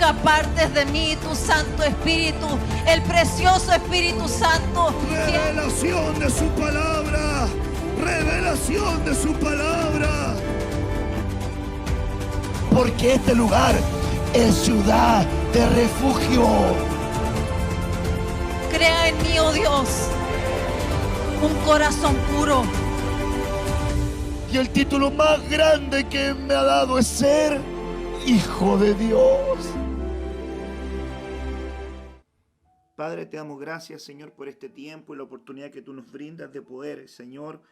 nunca apartes de mí tu Santo Espíritu, el precioso Espíritu Santo. Revelación de su palabra. Revelación de su palabra. Porque este lugar es ciudad de refugio. Crea en mí, oh Dios, un corazón puro. Y el título más grande que me ha dado es ser hijo de Dios. Padre, te damos gracias, Señor, por este tiempo y la oportunidad que tú nos brindas de poder, Señor,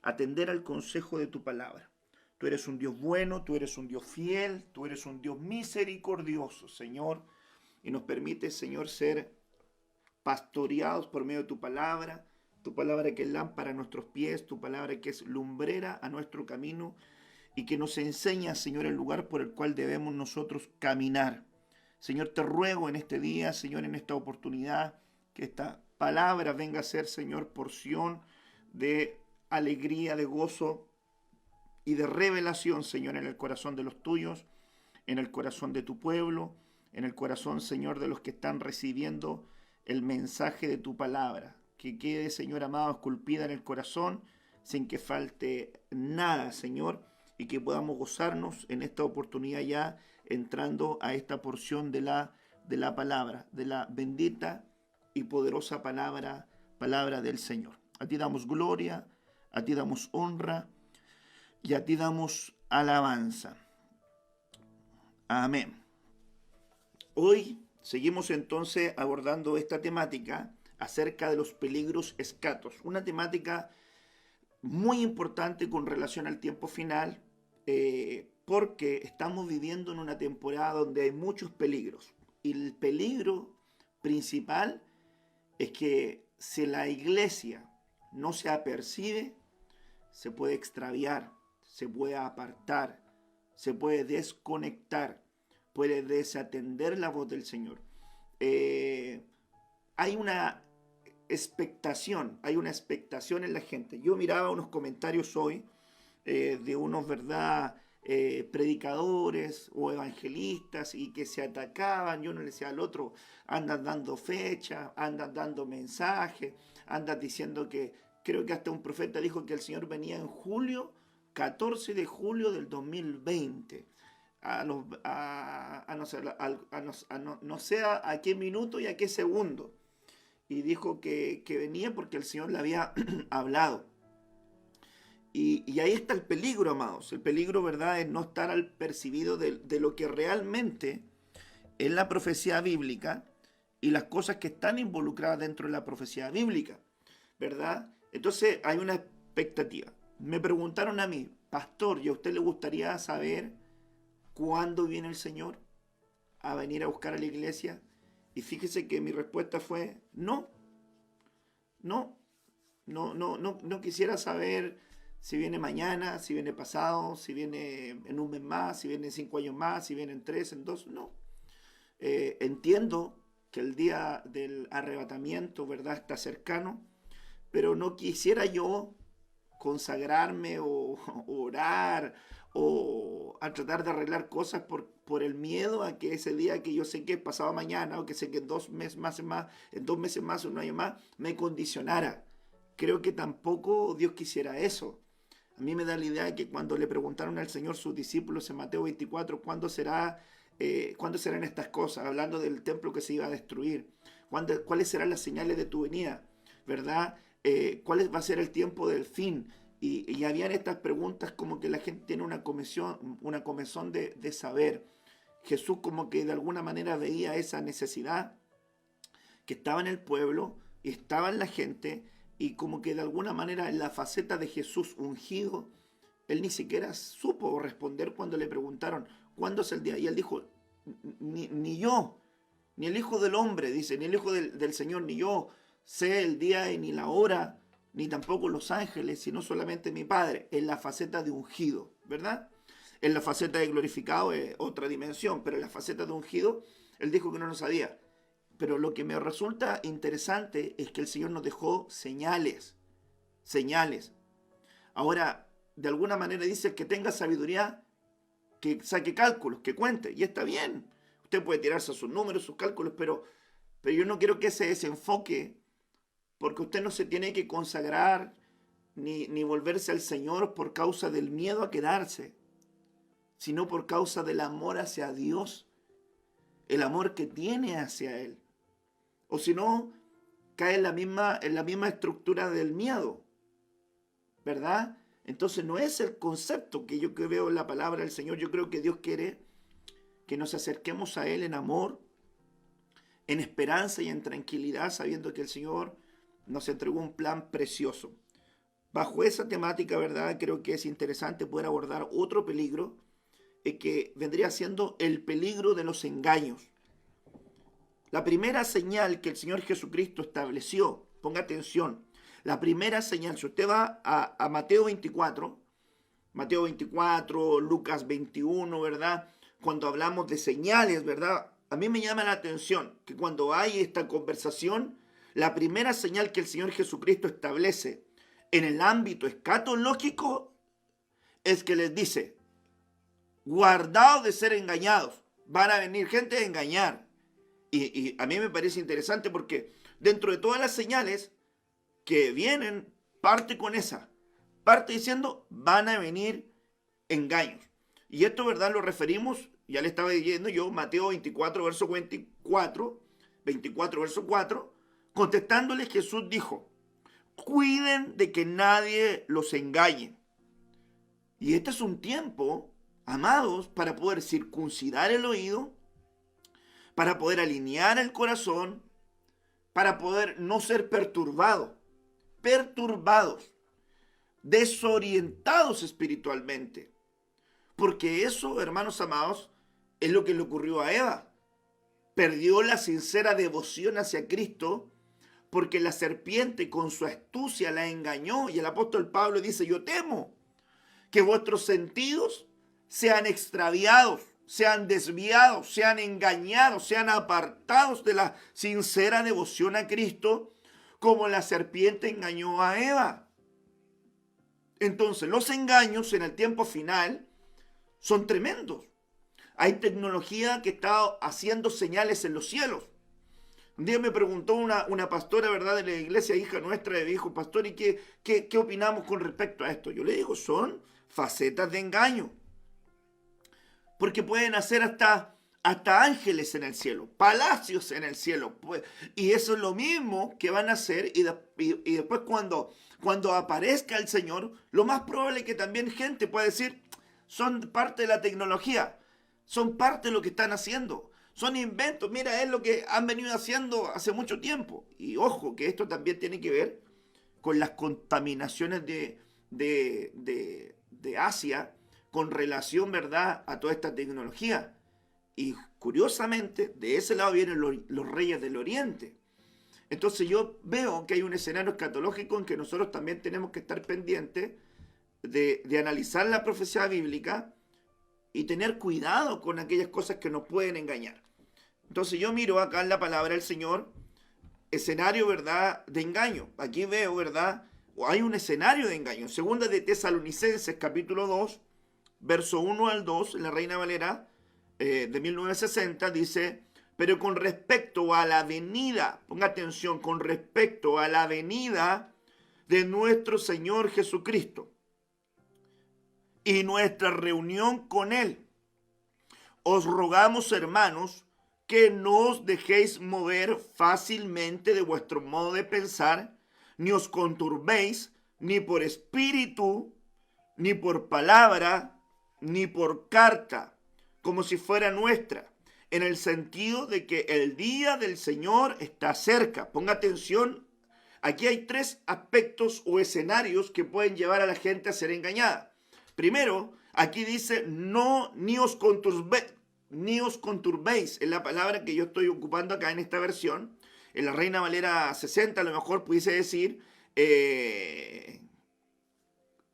atender al consejo de tu palabra. Tú eres un Dios bueno, tú eres un Dios fiel, tú eres un Dios misericordioso, Señor, y nos permite, Señor, ser pastoreados por medio de tu palabra que es lámpara a nuestros pies, tu palabra que es lumbrera a nuestro camino y que nos enseña, Señor, el lugar por el cual debemos nosotros caminar. Señor, te ruego en este día, Señor, en esta oportunidad, que esta palabra venga a ser, Señor, porción de alegría, de gozo y de revelación, Señor, en el corazón de los tuyos, en el corazón de tu pueblo, en el corazón, Señor, de los que están recibiendo el mensaje de tu palabra. Que quede, Señor amado, esculpida en el corazón, sin que falte nada, Señor, y que podamos gozarnos en esta oportunidad ya, entrando a esta porción de la palabra, de la bendita y poderosa palabra del Señor. A ti damos gloria, a ti damos honra, y a ti damos alabanza. Amén. Hoy seguimos entonces abordando esta temática acerca de los peligros escatos. Una temática muy importante con relación al tiempo final, porque estamos viviendo en una temporada donde hay muchos peligros. Y el peligro principal es que si la iglesia no se apercibe, se puede extraviar, se puede apartar, se puede desconectar, puede desatender la voz del Señor. Hay una expectación en la gente. Yo miraba unos comentarios hoy de unos, ¿verdad?, predicadores o evangelistas y que se atacaban. Yo no le decía al otro, andan dando fecha, andan dando mensajes, andan diciendo que, creo que hasta un profeta dijo que el Señor venía en julio, 14 de julio del 2020. No sé a qué minuto y a qué segundo. Y dijo que venía porque el Señor le había hablado. Y ahí está el peligro, amados. El peligro, ¿verdad?, es no estar al percibido de lo que realmente es la profecía bíblica y las cosas que están involucradas dentro de la profecía bíblica, ¿verdad? Entonces hay una expectativa. Me preguntaron a mí, pastor, ¿y a usted le gustaría saber cuándo viene el Señor a venir a buscar a la iglesia? Y fíjese que mi respuesta fue no quisiera saber si viene mañana, si viene pasado, si viene en un mes más, si viene en 5 años más, si viene en 3, en 2, no. Entiendo que el día del arrebatamiento, ¿verdad?, está cercano, pero no quisiera yo consagrarme o orar o a tratar de arreglar cosas por el miedo a que ese día que yo sé que es pasado mañana o que sé que en 2 meses más, en 2 meses más o un año más, me condicionara. Creo que tampoco Dios quisiera eso. A mí me da la idea de que cuando le preguntaron al Señor sus discípulos en Mateo 24, ¿cuándo serán estas cosas? Hablando del templo que se iba a destruir. ¿Cuáles serán las señales de tu venida? ¿Verdad? ¿Cuál va a ser el tiempo del fin? Y habían estas preguntas como que la gente tiene una comezón de saber. Jesús como que de alguna manera veía esa necesidad que estaba en el pueblo y estaba en la gente, y como que de alguna manera en la faceta de Jesús ungido, él ni siquiera supo responder cuando le preguntaron ¿cuándo es el día? Y él dijo, ni yo, ni el Hijo del Hombre, dice, ni el Hijo del Señor, ni yo sé el día y ni la hora, ni tampoco los ángeles, sino solamente mi Padre, en la faceta de ungido, ¿verdad? En la faceta de glorificado es otra dimensión, pero en la faceta de ungido, él dijo que no lo sabía. Pero lo que me resulta interesante es que el Señor nos dejó señales. Ahora, de alguna manera dice que tenga sabiduría, que saque cálculos, que cuente, y está bien. Usted puede tirarse sus números, sus cálculos, pero yo no quiero que ese desenfoque, porque usted no se tiene que consagrar ni volverse al Señor por causa del miedo a quedarse, sino por causa del amor hacia Dios, el amor que tiene hacia Él. O si no, cae en la misma estructura del miedo, ¿verdad? Entonces no es el concepto que yo veo en la palabra del Señor. Yo creo que Dios quiere que nos acerquemos a Él en amor, en esperanza y en tranquilidad, sabiendo que el Señor nos entregó un plan precioso. Bajo esa temática, ¿verdad? Creo que es interesante poder abordar otro peligro, que vendría siendo el peligro de los engaños. La primera señal que el Señor Jesucristo estableció, ponga atención, la primera señal, si usted va a Mateo 24, Lucas 21, ¿verdad? Cuando hablamos de señales, ¿verdad? A mí me llama la atención que cuando hay esta conversación, la primera señal que el Señor Jesucristo establece en el ámbito escatológico es que les dice: guardaos de ser engañados, van a venir gente a engañar. Y a mí me parece interesante porque dentro de todas las señales que vienen, parte con esa. Parte diciendo, van a venir engaños. Y esto, ¿verdad? Lo referimos, ya le estaba diciendo yo, Mateo 24, verso 24, verso 4, contestándoles Jesús dijo: cuiden de que nadie los engañe. Y este es un tiempo, amados, para poder circuncidar el oído, para poder alinear el corazón, para poder no ser perturbados, desorientados espiritualmente. Porque eso, hermanos amados, es lo que le ocurrió a Eva. Perdió la sincera devoción hacia Cristo porque la serpiente con su astucia la engañó. Y el apóstol Pablo dice: yo temo que vuestros sentidos sean extraviados, sean desviados, sean engañados, sean apartados de la sincera devoción a Cristo, como la serpiente engañó a Eva. Entonces, los engaños en el tiempo final son tremendos. Hay tecnología que está haciendo señales en los cielos. Un día me preguntó una pastora, ¿verdad?, de la iglesia, hija nuestra, y me dijo: pastor, ¿y qué opinamos con respecto a esto? Yo le digo, son facetas de engaño. Porque pueden hacer hasta ángeles en el cielo, palacios en el cielo. Y eso es lo mismo que van a hacer. Y después cuando aparezca el Señor, lo más probable es que también gente pueda decir: son parte de la tecnología, son parte de lo que están haciendo, son inventos, mira, es lo que han venido haciendo hace mucho tiempo. Y ojo, que esto también tiene que ver con las contaminaciones de Asia, con relación, ¿verdad?, a toda esta tecnología. Y curiosamente, de ese lado vienen los reyes del Oriente. Entonces yo veo que hay un escenario escatológico en que nosotros también tenemos que estar pendientes de analizar la profecía bíblica y tener cuidado con aquellas cosas que nos pueden engañar. Entonces yo miro acá en la palabra del Señor, escenario, ¿verdad?, de engaño. Aquí veo, ¿verdad?, hay un escenario de engaño. Segunda de Tesalonicenses, capítulo 2, verso 1 al 2, en la Reina Valera de 1960, dice: pero con respecto a la venida, ponga atención, con respecto a la venida de nuestro Señor Jesucristo y nuestra reunión con Él, os rogamos, hermanos, que no os dejéis mover fácilmente de vuestro modo de pensar, ni os conturbéis, ni por espíritu, ni por palabra, ni por carta, como si fuera nuestra, en el sentido de que el día del Señor está cerca. Ponga atención, aquí hay tres aspectos o escenarios que pueden llevar a la gente a ser engañada. Primero, aquí dice: no, ni os conturbéis, es la palabra que yo estoy ocupando acá en esta versión. En la Reina Valera 60 a lo mejor pudiese decir: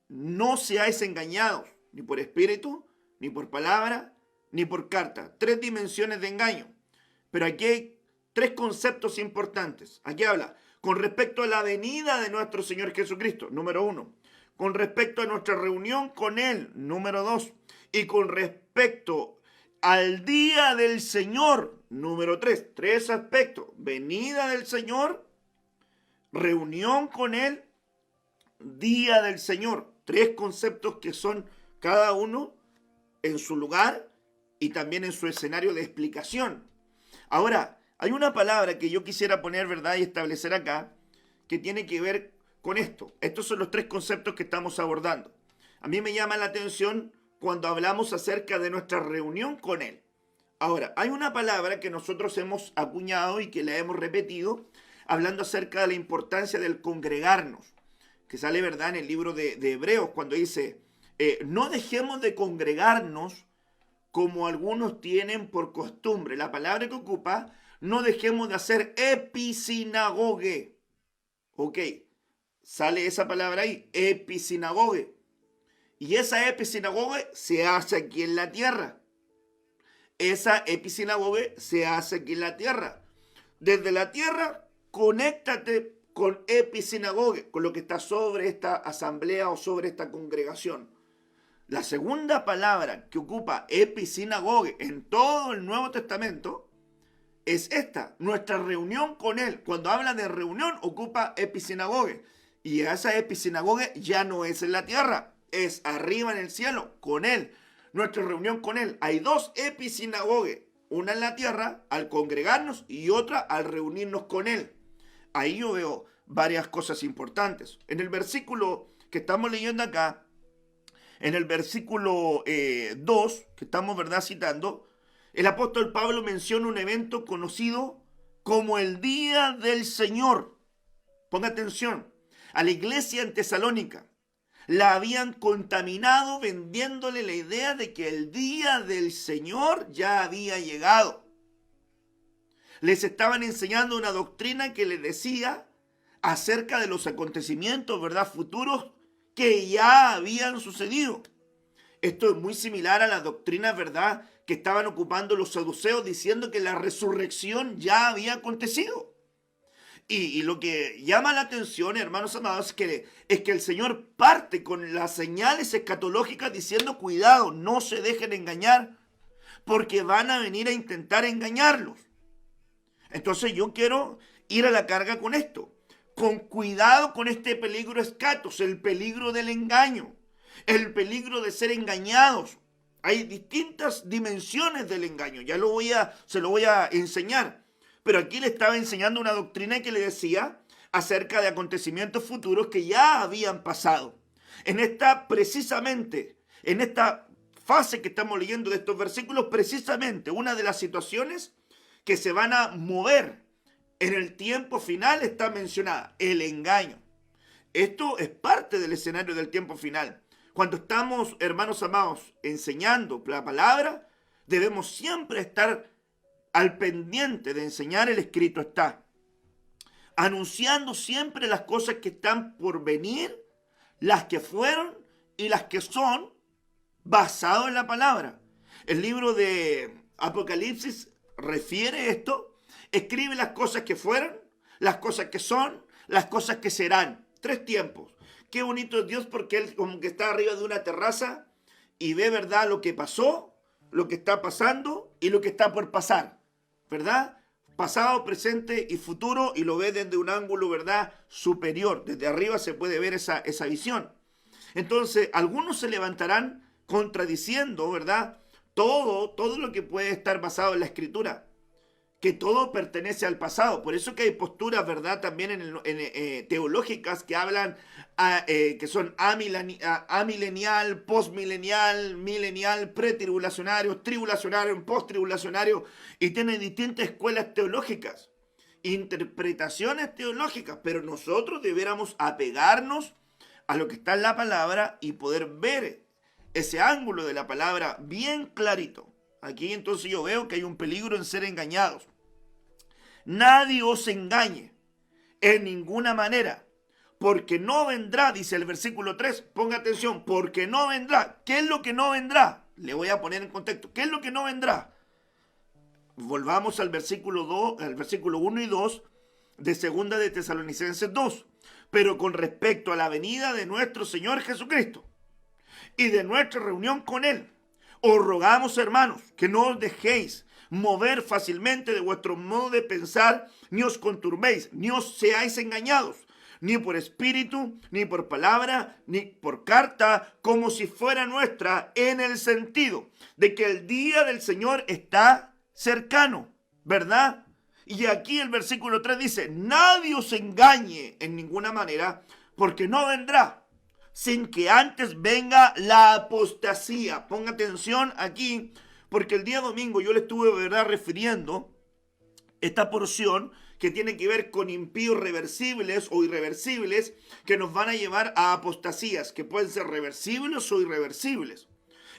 no seáis engañados, ni por espíritu, ni por palabra, ni por carta. Tres dimensiones de engaño. Pero aquí hay tres conceptos importantes. Aquí habla con respecto a la venida de nuestro Señor Jesucristo, número 1. Con respecto a nuestra reunión con Él, número 2. Y con respecto al día del Señor. Número 3, tres aspectos: venida del Señor, reunión con Él, día del Señor. Tres conceptos que son cada uno en su lugar y también en su escenario de explicación. Ahora, hay una palabra que yo quisiera poner, ¿verdad?, y establecer acá, que tiene que ver con esto. Estos son los tres conceptos que estamos abordando. A mí me llama la atención cuando hablamos acerca de nuestra reunión con Él. Ahora, hay una palabra que nosotros hemos acuñado y que la hemos repetido, hablando acerca de la importancia del congregarnos, que sale, ¿verdad?, en el libro de Hebreos, cuando dice, no dejemos de congregarnos como algunos tienen por costumbre. La palabra que ocupa, no dejemos de hacer episinagoge. Ok, sale esa palabra ahí, episinagoge. Y esa episinagoge se hace aquí en la tierra. Esa episinagoge se hace aquí en la tierra. Desde la tierra, conéctate con episinagoge, con lo que está sobre esta asamblea o sobre esta congregación. La segunda palabra que ocupa episinagoge en todo el Nuevo Testamento es esta, nuestra reunión con Él. Cuando habla de reunión, ocupa episinagoge. Y esa episinagoge ya no es en la tierra, es arriba en el cielo, con Él. Nuestra reunión con Él. Hay dos episinagoge, una en la tierra, al congregarnos, y otra al reunirnos con Él. Ahí yo veo varias cosas importantes. En el versículo que estamos leyendo acá, en el versículo 2, que estamos, ¿verdad?, citando, el apóstol Pablo menciona un evento conocido como el Día del Señor. Ponga atención, a la iglesia en Tesalónica la habían contaminado vendiéndole la idea de que el Día del Señor ya había llegado. Les estaban enseñando una doctrina que les decía acerca de los acontecimientos, ¿verdad?, futuros que ya habían sucedido. Esto es muy similar a la doctrina, ¿verdad?, que estaban ocupando los saduceos, diciendo que la resurrección ya había acontecido. Y lo que llama la atención, hermanos amados, es que el Señor parte con las señales escatológicas diciendo, cuidado, no se dejen engañar, porque van a venir a intentar engañarlos. Entonces yo quiero ir a la carga con esto. Con cuidado con este peligro escatos, el peligro del engaño, el peligro de ser engañados. Hay distintas dimensiones del engaño, se lo voy a enseñar. Pero aquí le estaba enseñando una doctrina que le decía acerca de acontecimientos futuros que ya habían pasado. Precisamente, en esta fase que estamos leyendo de estos versículos, precisamente una de las situaciones que se van a mover en el tiempo final está mencionada, el engaño. Esto es parte del escenario del tiempo final. Cuando estamos, hermanos amados, enseñando la palabra, debemos siempre estar al pendiente de enseñar el escrito está. Anunciando siempre las cosas que están por venir, las que fueron y las que son, basado en la palabra. El libro de Apocalipsis refiere esto. Escribe las cosas que fueron, las cosas que son, las cosas que serán. 3 tiempos. Qué bonito es Dios, porque Él como que está arriba de una terraza y ve, ¿verdad?, lo que pasó, lo que está pasando y lo que está por pasar, ¿verdad? Pasado, presente y futuro, y lo ve desde un ángulo, ¿verdad?, superior. Desde arriba se puede ver esa visión. Entonces, algunos se levantarán contradiciendo, ¿verdad?, todo lo que puede estar basado en la Escritura, que todo pertenece al pasado. Por eso que hay posturas, ¿verdad?, también teológicas que hablan, que son amilenial, postmilenial, milenial, pretribulacionario, tribulacionario, posttribulacionario, y tienen distintas escuelas teológicas, interpretaciones teológicas, pero nosotros debiéramos apegarnos a lo que está en la palabra y poder ver ese ángulo de la palabra bien clarito. Aquí entonces yo veo que hay un peligro en ser engañados. Nadie os engañe en ninguna manera, porque no vendrá, dice el versículo 3, ponga atención, porque no vendrá. ¿Qué es lo que no vendrá? Le voy a poner en contexto. ¿Qué es lo que no vendrá? Volvamos al versículo 1 y 2 de 2 de Tesalonicenses 2. Pero con respecto a la venida de nuestro Señor Jesucristo y de nuestra reunión con Él, Os rogamos, hermanos, que no os dejéis mover fácilmente de vuestro modo de pensar, ni os conturbéis, ni os seáis engañados, ni por espíritu, ni por palabra, ni por carta, como si fuera nuestra, en el sentido de que el día del Señor está cercano, ¿verdad? Y aquí el versículo 3 dice, nadie os engañe en ninguna manera, porque no vendrá sin que antes venga la apostasía. Ponga atención aquí, porque el día domingo yo le estuve, ¿verdad?, refiriendo esta porción que tiene que ver con impíos reversibles o irreversibles que nos van a llevar a apostasías, que pueden ser reversibles o irreversibles.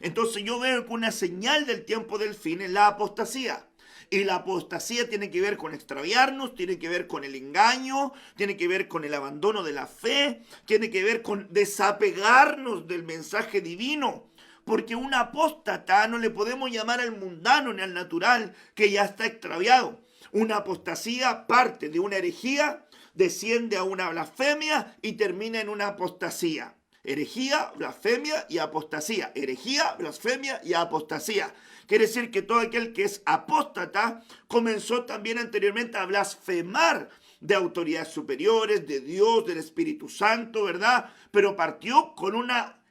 Entonces yo veo que una señal del tiempo del fin es la apostasía. Y la apostasía tiene que ver con extraviarnos, tiene que ver con el engaño, tiene que ver con el abandono de la fe, tiene que ver con desapegarnos del mensaje divino. Porque un apóstata no le podemos llamar al mundano ni al natural que ya está extraviado. Una apostasía parte de una herejía, desciende a una blasfemia y termina en una apostasía. Herejía, blasfemia y apostasía. Herejía, blasfemia y apostasía. Quiere decir que todo aquel que es apóstata comenzó también anteriormente a blasfemar de autoridades superiores, de Dios, del Espíritu Santo, ¿verdad? Pero partió con una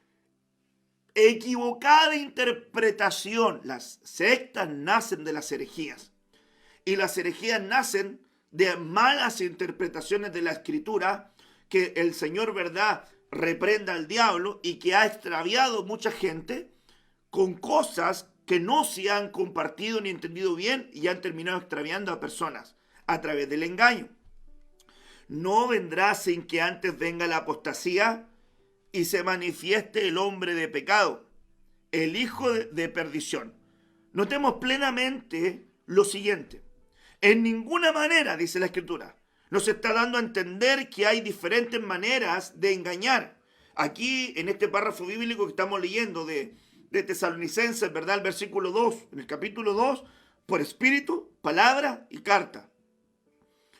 equivocada interpretación. Las sectas nacen de las herejías. Y las herejías nacen de malas interpretaciones de la Escritura, que el Señor, ¿verdad?, reprenda al diablo y que ha extraviado mucha gente con cosas que no se han compartido ni entendido bien y han terminado extraviando a personas a través del engaño. No vendrá sin que antes venga la apostasía y se manifieste el hombre de pecado, el hijo de perdición. Notemos plenamente lo siguiente. En ninguna manera, dice la Escritura, nos está dando a entender que hay diferentes maneras de engañar. Aquí, en este párrafo bíblico que estamos leyendo de Tesalonicenses, ¿verdad? El versículo 2, en el capítulo 2, por espíritu, palabra y carta.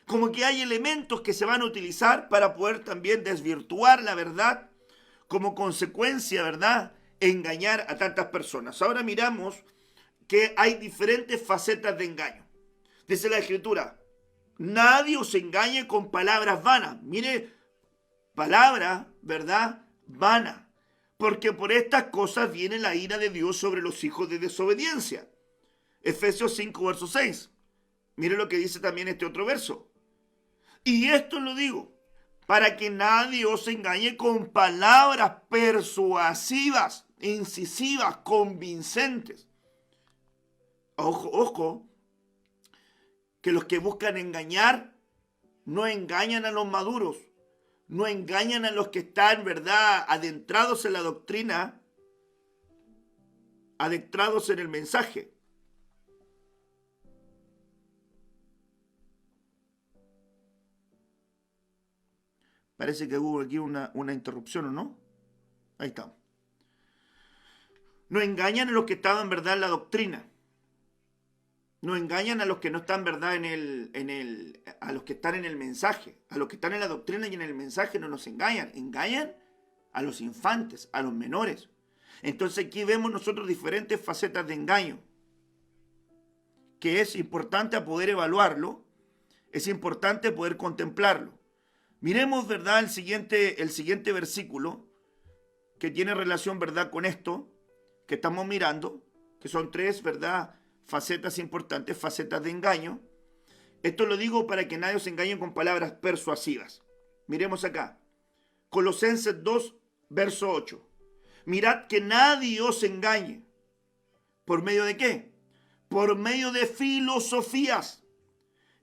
Como que hay elementos que se van a utilizar para poder también desvirtuar la verdad, como consecuencia, ¿verdad?, engañar a tantas personas. Ahora miramos que hay diferentes facetas de engaño. Dice la Escritura, nadie os engañe con palabras vanas. Mire, palabra, ¿verdad?, vana. Porque por estas cosas viene la ira de Dios sobre los hijos de desobediencia. Efesios 5, verso 6. Mire lo que dice también este otro verso. Y esto lo digo, para que nadie os engañe con palabras persuasivas, incisivas, convincentes. Ojo, ojo, que los que buscan engañar no engañan a los maduros, no engañan a los que están, ¿verdad?, adentrados en la doctrina, adentrados en el mensaje. Parece que hubo aquí una interrupción, ¿o no? Ahí está. No engañan a los que estaban, en verdad, en la doctrina. No engañan a los que no están, ¿verdad?, a los que están en el mensaje. A los que están en la doctrina y en el mensaje no nos engañan. Engañan a los infantes, a los menores. Entonces aquí vemos nosotros diferentes facetas de engaño, que es importante poder evaluarlo, es importante poder contemplarlo. Miremos, ¿verdad?, el siguiente versículo que tiene relación, ¿verdad?, con esto que estamos mirando, que son tres, ¿verdad?, facetas importantes, facetas de engaño. Esto lo digo para que nadie os engañe con palabras persuasivas. Miremos acá. Colosenses 2, verso 8. Mirad que nadie os engañe. ¿Por medio de qué? Por medio de filosofías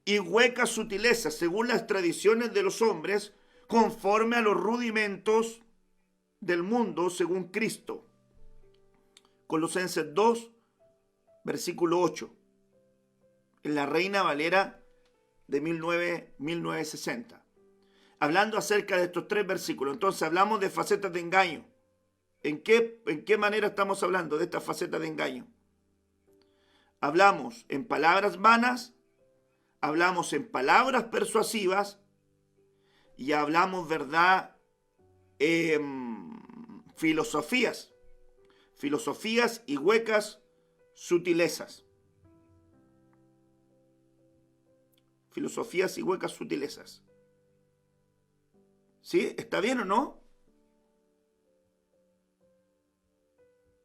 y huecas sutilezas, según las tradiciones de los hombres, conforme a los rudimentos del mundo, según Cristo. Colosenses 2, versículo 8, en la Reina Valera de 1960. Hablando acerca de estos tres versículos, entonces hablamos de facetas de engaño. ¿En qué manera estamos hablando de estas facetas de engaño? Hablamos en palabras vanas, hablamos en palabras persuasivas y hablamos, ¿verdad?, filosofías. filosofías y huecas sutilezas. Filosofías y huecas sutilezas. ¿Sí? ¿Está bien o no?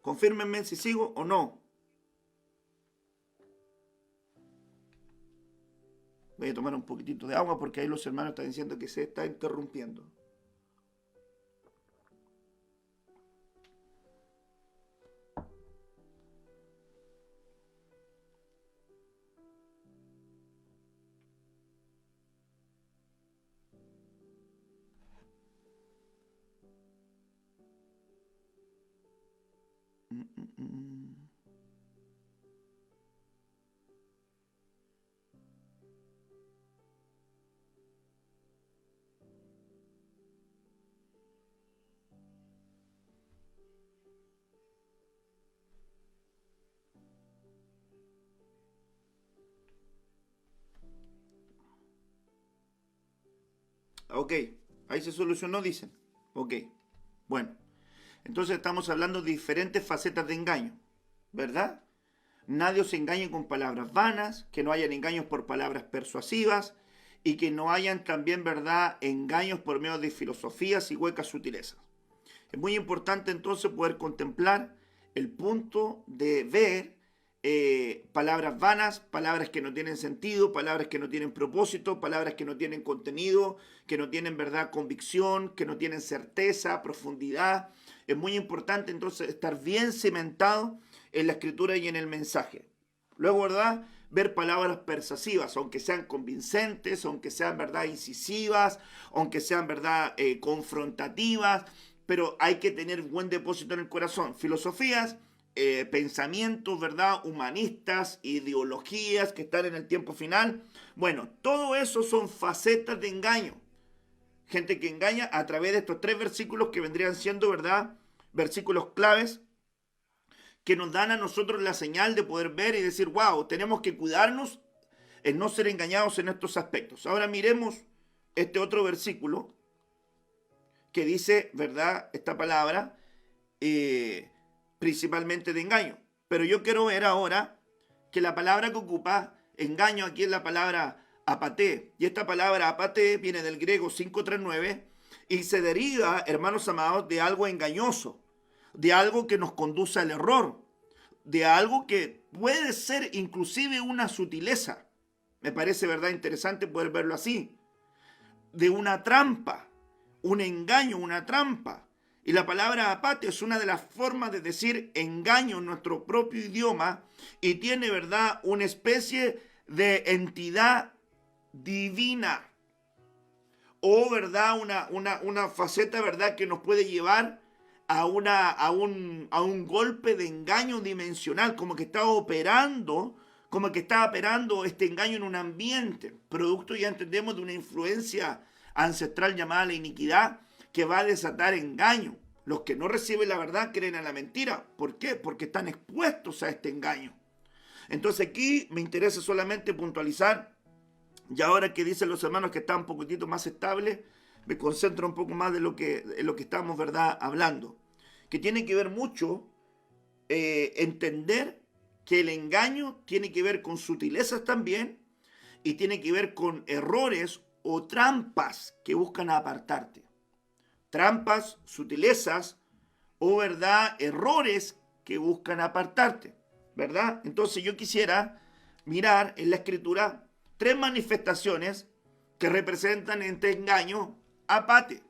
Confírmenme si sigo o no. Voy a tomar un poquitito de agua porque ahí los hermanos están diciendo que se está interrumpiendo. Ok, ahí se solucionó, dicen. Ok, bueno. Entonces estamos hablando de diferentes facetas de engaño, ¿verdad? Nadie os engañe con palabras vanas, que no hayan engaños por palabras persuasivas y que no hayan también, ¿verdad?, engaños por medio de filosofías y huecas sutilezas. Es muy importante entonces poder contemplar el punto de ver palabras vanas, palabras que no tienen sentido, palabras que no tienen propósito, palabras que no tienen contenido, que no tienen, ¿verdad?, convicción, que no tienen certeza, profundidad. Es muy importante entonces estar bien cimentado en la escritura y en el mensaje. Luego, ¿verdad?, ver palabras persuasivas, aunque sean convincentes, aunque sean, ¿verdad?, incisivas, aunque sean, ¿verdad?, confrontativas, pero hay que tener buen depósito en el corazón. Filosofías, pensamientos, ¿verdad?, humanistas, ideologías que están en el tiempo final. Bueno, todo eso son facetas de engaño. Gente que engaña a través de estos 3 versículos que vendrían siendo, ¿verdad?, versículos claves que nos dan a nosotros la señal de poder ver y decir, wow, tenemos que cuidarnos en no ser engañados en estos aspectos. Ahora miremos este otro versículo que dice, ¿verdad?, esta palabra, principalmente de engaño. Pero yo quiero ver ahora que la palabra que ocupa engaño aquí es la palabra apate. Y esta palabra apate viene del griego 539 y se deriva, hermanos amados, de algo engañoso, de algo que nos conduce al error, de algo que puede ser inclusive una sutileza. Me parece, ¿verdad?, interesante poder verlo así. De una trampa, un engaño, una trampa. Y la palabra apate es una de las formas de decir engaño en nuestro propio idioma y tiene, ¿verdad?, una especie de entidad divina o, ¿verdad?, una faceta, ¿verdad?, que nos puede llevar a un golpe de engaño dimensional, como que está operando este engaño en un ambiente, producto, ya entendemos, de una influencia ancestral llamada la iniquidad, que va a desatar engaño. Los que no reciben la verdad creen en la mentira. ¿Por qué? Porque están expuestos a este engaño. Entonces aquí me interesa solamente puntualizar, y ahora que dicen los hermanos que está un poquitito más estable, me concentro un poco más de lo que estamos, ¿verdad?, hablando. Que tiene que ver mucho entender que el engaño tiene que ver con sutilezas también y tiene que ver con errores o trampas que buscan apartarte. Trampas, sutilezas o, ¿verdad?, errores que buscan apartarte, ¿verdad? Entonces yo quisiera mirar en la escritura 3 manifestaciones que representan este engaño apate,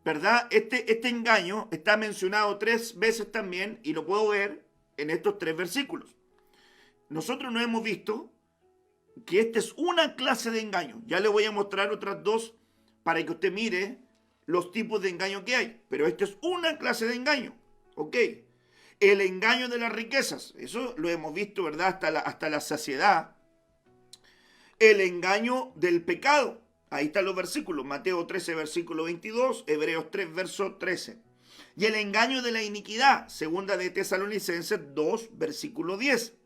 ¿verdad? Este engaño está mencionado 3 veces también y lo puedo ver en estos 3 versículos. Nosotros no hemos visto que esta es una clase de engaño. Ya le voy a mostrar otras 2 para que usted mire los tipos de engaño que hay. Pero esta es una clase de engaño. ¿Ok? El engaño de las riquezas. Eso lo hemos visto, ¿verdad?, hasta la saciedad. El engaño del pecado. Ahí están los versículos. Mateo 13, versículo 22. Hebreos 3, verso 13. Y el engaño de la iniquidad. Segunda de Tesalonicenses 2, versículo 10.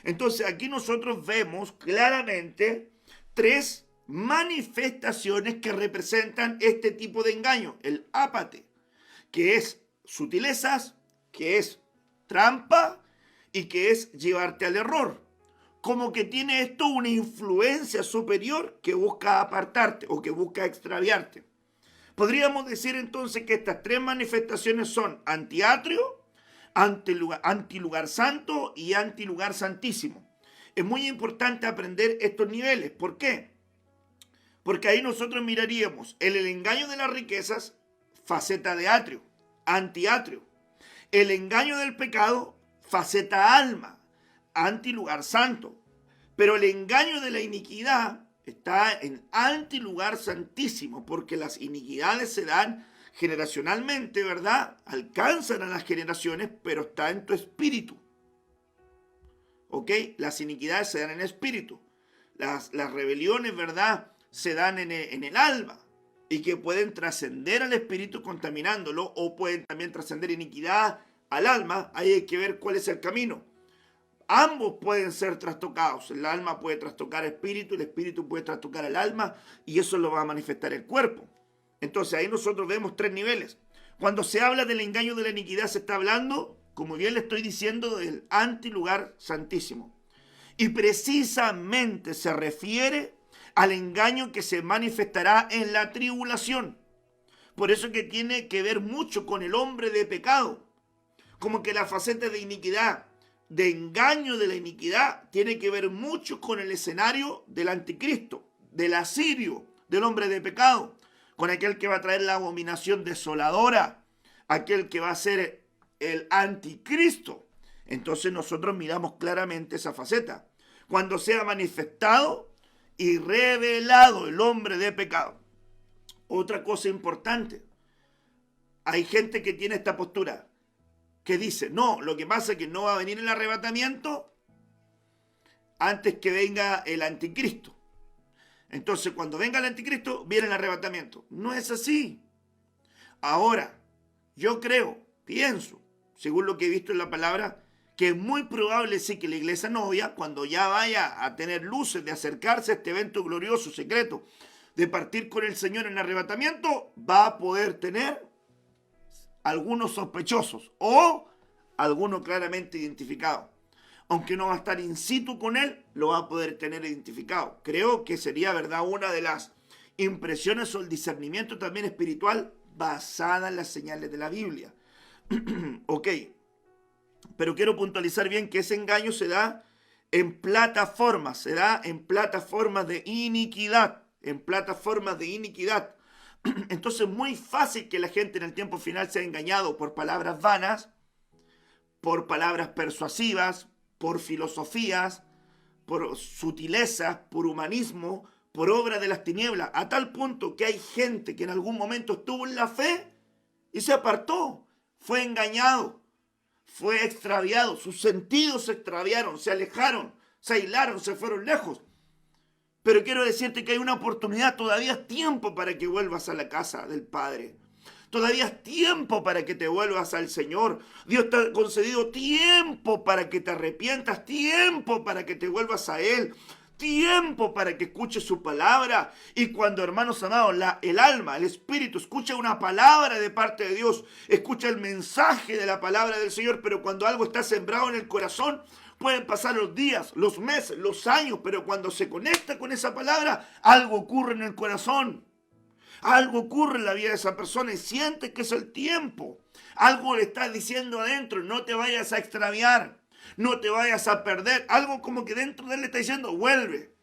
Entonces aquí nosotros vemos claramente 3 manifestaciones que representan este tipo de engaño. El apate, que es sutilezas, que es trampa y que es llevarte al error. Como que tiene esto una influencia superior que busca apartarte o que busca extraviarte. Podríamos decir entonces que estas tres manifestaciones son antiatrio, antilugar santo y antilugar santísimo. Es muy importante aprender estos niveles. ¿Por qué? Porque ahí nosotros miraríamos el engaño de las riquezas, faceta de atrio, antiatrio. El engaño del pecado, faceta alma, antilugar santo. Pero el engaño de la iniquidad está en antilugar santísimo, porque las iniquidades se dan generacionalmente, ¿verdad? Alcanzan a las generaciones, pero está en tu espíritu. ¿Ok? Las iniquidades se dan en espíritu. Las rebeliones, ¿verdad?, se dan en el alma y que pueden trascender al espíritu contaminándolo, o pueden también trascender iniquidad al alma. Ahí hay que ver cuál es el camino. Ambos pueden ser trastocados. El alma puede trastocar el espíritu puede trastocar el alma, y eso lo va a manifestar el cuerpo. Entonces ahí nosotros vemos tres niveles. Cuando se habla del engaño de la iniquidad, se está hablando, como bien le estoy diciendo, del antilugar santísimo. Y precisamente se refiere al engaño que se manifestará en la tribulación. Por eso que tiene que ver mucho con el hombre de pecado. Como que la faceta de iniquidad, de engaño de la iniquidad, tiene que ver mucho con el escenario del anticristo, del asirio, del hombre de pecado, con aquel que va a traer la abominación desoladora, aquel que va a ser el anticristo. Entonces nosotros miramos claramente esa faceta. Cuando sea manifestado y revelado el hombre de pecado. Otra cosa importante, hay gente que tiene esta postura, que dice, no, lo que pasa es que no va a venir el arrebatamiento antes que venga el anticristo. Entonces, cuando venga el anticristo, viene el arrebatamiento. No es así. Ahora, yo pienso, según lo que he visto en la palabra, que es muy probable sí que la iglesia novia, cuando ya vaya a tener luces de acercarse a este evento glorioso, secreto, de partir con el Señor en arrebatamiento, va a poder tener algunos sospechosos o algunos claramente identificados. Aunque no va a estar in situ con él, lo va a poder tener identificado. Creo que sería, ¿verdad?, una de las impresiones o el discernimiento también espiritual basada en las señales de la Biblia. Ok. Pero quiero puntualizar bien que ese engaño se da en plataformas, de iniquidad, Entonces es muy fácil que la gente en el tiempo final sea engañado por palabras vanas, por palabras persuasivas, por filosofías, por sutilezas, por humanismo, por obra de las tinieblas, a tal punto que hay gente que en algún momento estuvo en la fe y se apartó, fue engañado, fue extraviado, sus sentidos se extraviaron, se alejaron, se aislaron, se fueron lejos. Pero quiero decirte que hay una oportunidad, todavía es tiempo para que vuelvas a la casa del Padre. Todavía es tiempo para que te vuelvas al Señor. Dios te ha concedido tiempo para que te arrepientas, tiempo para que te vuelvas a Él, tiempo para que escuches su palabra. Y cuando, hermanos amados, el alma, el espíritu escucha una palabra de parte de Dios, escucha el mensaje de la palabra del Señor, pero cuando algo está sembrado en el corazón, pueden pasar los días, los meses, los años, pero cuando se conecta con esa palabra, algo ocurre en el corazón. Algo ocurre en la vida de esa persona y siente que es el tiempo. Algo le está diciendo adentro, no te vayas a extraviar, no te vayas a perder. Algo como que dentro de él le está diciendo, vuelve,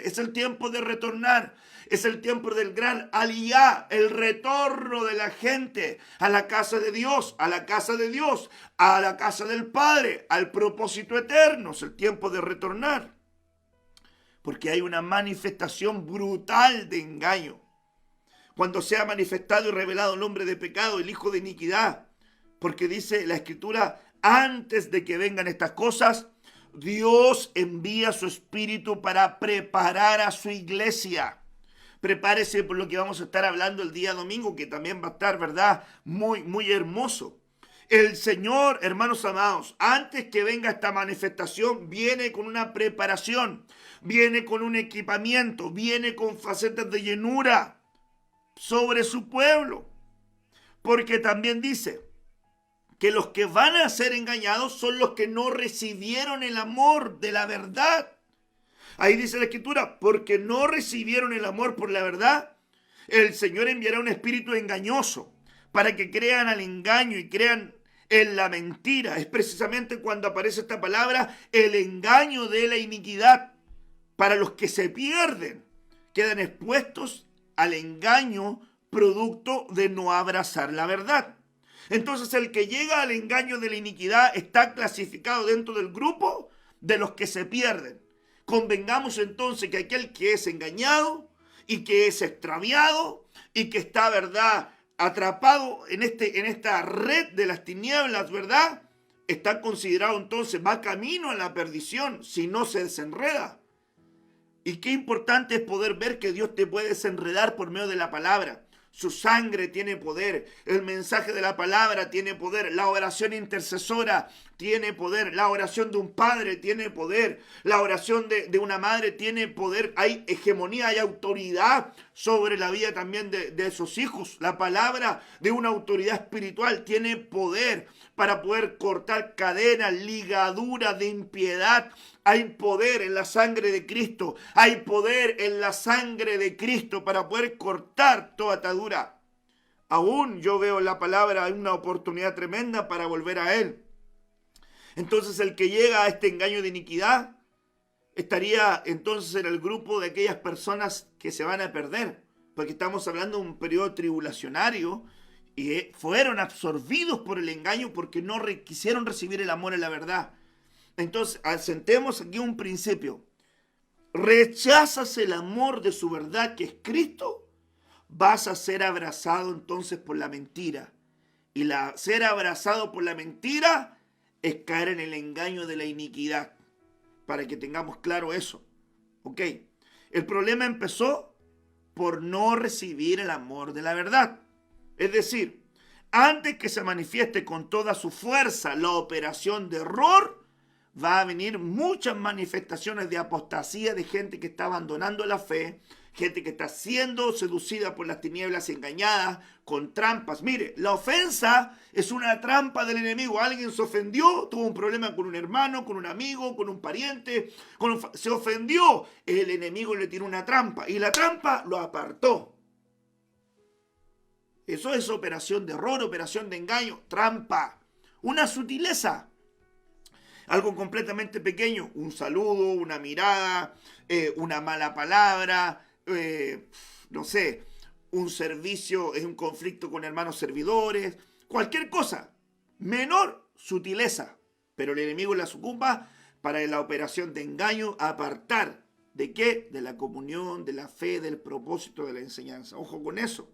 es el tiempo de retornar. Es el tiempo del gran aliyá, el retorno de la gente a la casa de Dios, a la casa del Padre, al propósito eterno. Es el tiempo de retornar. Porque hay una manifestación brutal de engaño. Cuando sea manifestado y revelado el hombre de pecado, el hijo de iniquidad. Porque dice la Escritura, antes de que vengan estas cosas, Dios envía su Espíritu para preparar a su iglesia. Prepárese por lo que vamos a estar hablando el día domingo, que también va a estar, ¿verdad?, muy, muy hermoso. El Señor, hermanos amados, antes que venga esta manifestación, viene con una preparación, viene con un equipamiento, viene con facetas de llenura sobre su pueblo. Porque también dice que los que van a ser engañados son los que no recibieron el amor de la verdad. Ahí dice la Escritura, porque no recibieron el amor por la verdad, el Señor enviará un espíritu engañoso para que crean al engaño y crean en la mentira. Es precisamente cuando aparece esta palabra, el engaño de la iniquidad. Para los que se pierden, quedan expuestos al engaño producto de no abrazar la verdad. Entonces el que llega al engaño de la iniquidad está clasificado dentro del grupo de los que se pierden. Convengamos entonces que aquel que es engañado y que es extraviado y que está, ¿verdad?, atrapado en esta red de las tinieblas, ¿verdad?, está considerado entonces, va camino a la perdición si no se desenreda. Y qué importante es poder ver que Dios te puede desenredar por medio de la palabra. Su sangre tiene poder, el mensaje de la palabra tiene poder, la oración intercesora tiene poder, la oración de un padre tiene poder, la oración de una madre tiene poder, hay hegemonía, hay autoridad sobre la vida también de sus hijos. La palabra de una autoridad espiritual tiene poder para poder cortar cadenas, ligaduras de impiedad. Hay poder en la sangre de Cristo. Hay poder en la sangre de Cristo para poder cortar toda atadura. Aún yo veo en la palabra una oportunidad tremenda para volver a Él. Entonces el que llega a este engaño de iniquidad estaría entonces en el grupo de aquellas personas que se van a perder. Porque estamos hablando de un periodo tribulacionario y fueron absorbidos por el engaño porque no quisieron recibir el amor en la verdad. Entonces, asentemos aquí un principio. Rechazas el amor de su verdad, que es Cristo, vas a ser abrazado entonces por la mentira. Y ser abrazado por la mentira es caer en el engaño de la iniquidad. Para que tengamos claro eso. ¿Ok? El problema empezó por no recibir el amor de la verdad. Es decir, antes que se manifieste con toda su fuerza la operación de error, va a venir muchas manifestaciones de apostasía, de gente que está abandonando la fe, gente que está siendo seducida por las tinieblas y engañada con trampas. Mire, la ofensa es una trampa del enemigo. Alguien se ofendió, tuvo un problema con un hermano, con un amigo, con un pariente, se ofendió. El enemigo le tiró una trampa y la trampa lo apartó. Eso es operación de error, operación de engaño, trampa, una sutileza. Algo completamente pequeño, un saludo, una mirada, una mala palabra, no sé, un servicio, es un conflicto con hermanos servidores, cualquier cosa, menor sutileza, pero el enemigo las ocupa para la operación de engaño, apartar, ¿de qué? De la comunión, de la fe, del propósito de la enseñanza. Ojo con eso.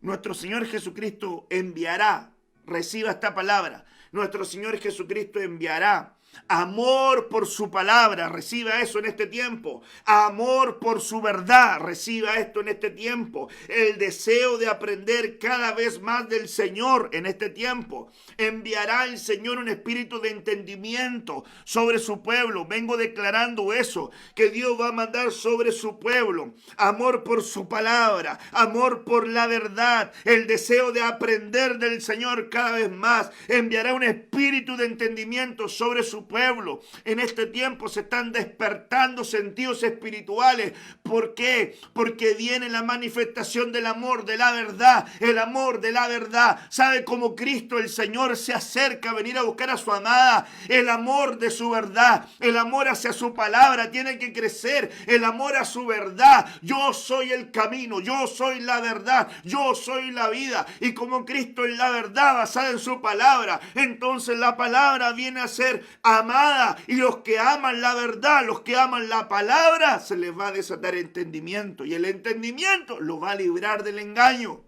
Nuestro Señor Jesucristo enviará, reciba esta palabra, nuestro Señor Jesucristo enviará amor por su palabra, reciba eso en este tiempo. Amor por su verdad, reciba esto en este tiempo. El deseo de aprender cada vez más del Señor en este tiempo. Enviará el Señor un espíritu de entendimiento sobre su pueblo. Vengo declarando eso, que Dios va a mandar sobre su pueblo. Amor por su palabra, amor por la verdad, el deseo de aprender del Señor cada vez más. Enviará un espíritu de entendimiento sobre su pueblo. En este tiempo se están despertando sentidos espirituales. ¿Por qué? Porque viene la manifestación del amor de la verdad. El amor de la verdad. ¿Sabe cómo Cristo el Señor se acerca a venir a buscar a su amada? El amor de su verdad, el amor hacia su palabra tiene que crecer. El amor a su verdad. Yo soy el camino, yo soy la verdad, yo soy la vida. Y como Cristo es la verdad basada en su palabra, entonces la palabra viene a ser amada, y los que aman la verdad, los que aman la palabra, se les va a desatar entendimiento, y el entendimiento lo va a librar del engaño.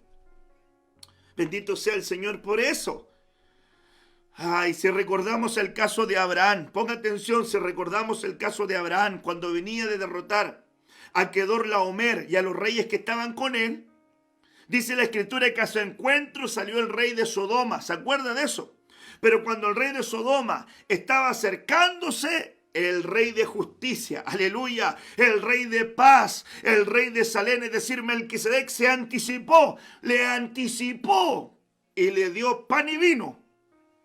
Bendito sea el Señor por eso. Ay, si recordamos el caso de Abraham, ponga atención, si recordamos el caso de Abraham cuando venía de derrotar a Kedorlaomer y a los reyes que estaban con él, dice la Escritura que a su encuentro salió el rey de Sodoma. ¿Se acuerda de eso? Pero cuando el rey de Sodoma estaba acercándose, el rey de justicia, aleluya, el rey de paz, el rey de Salem, es decir, Melquisedec, se anticipó, le anticipó y le dio pan y vino.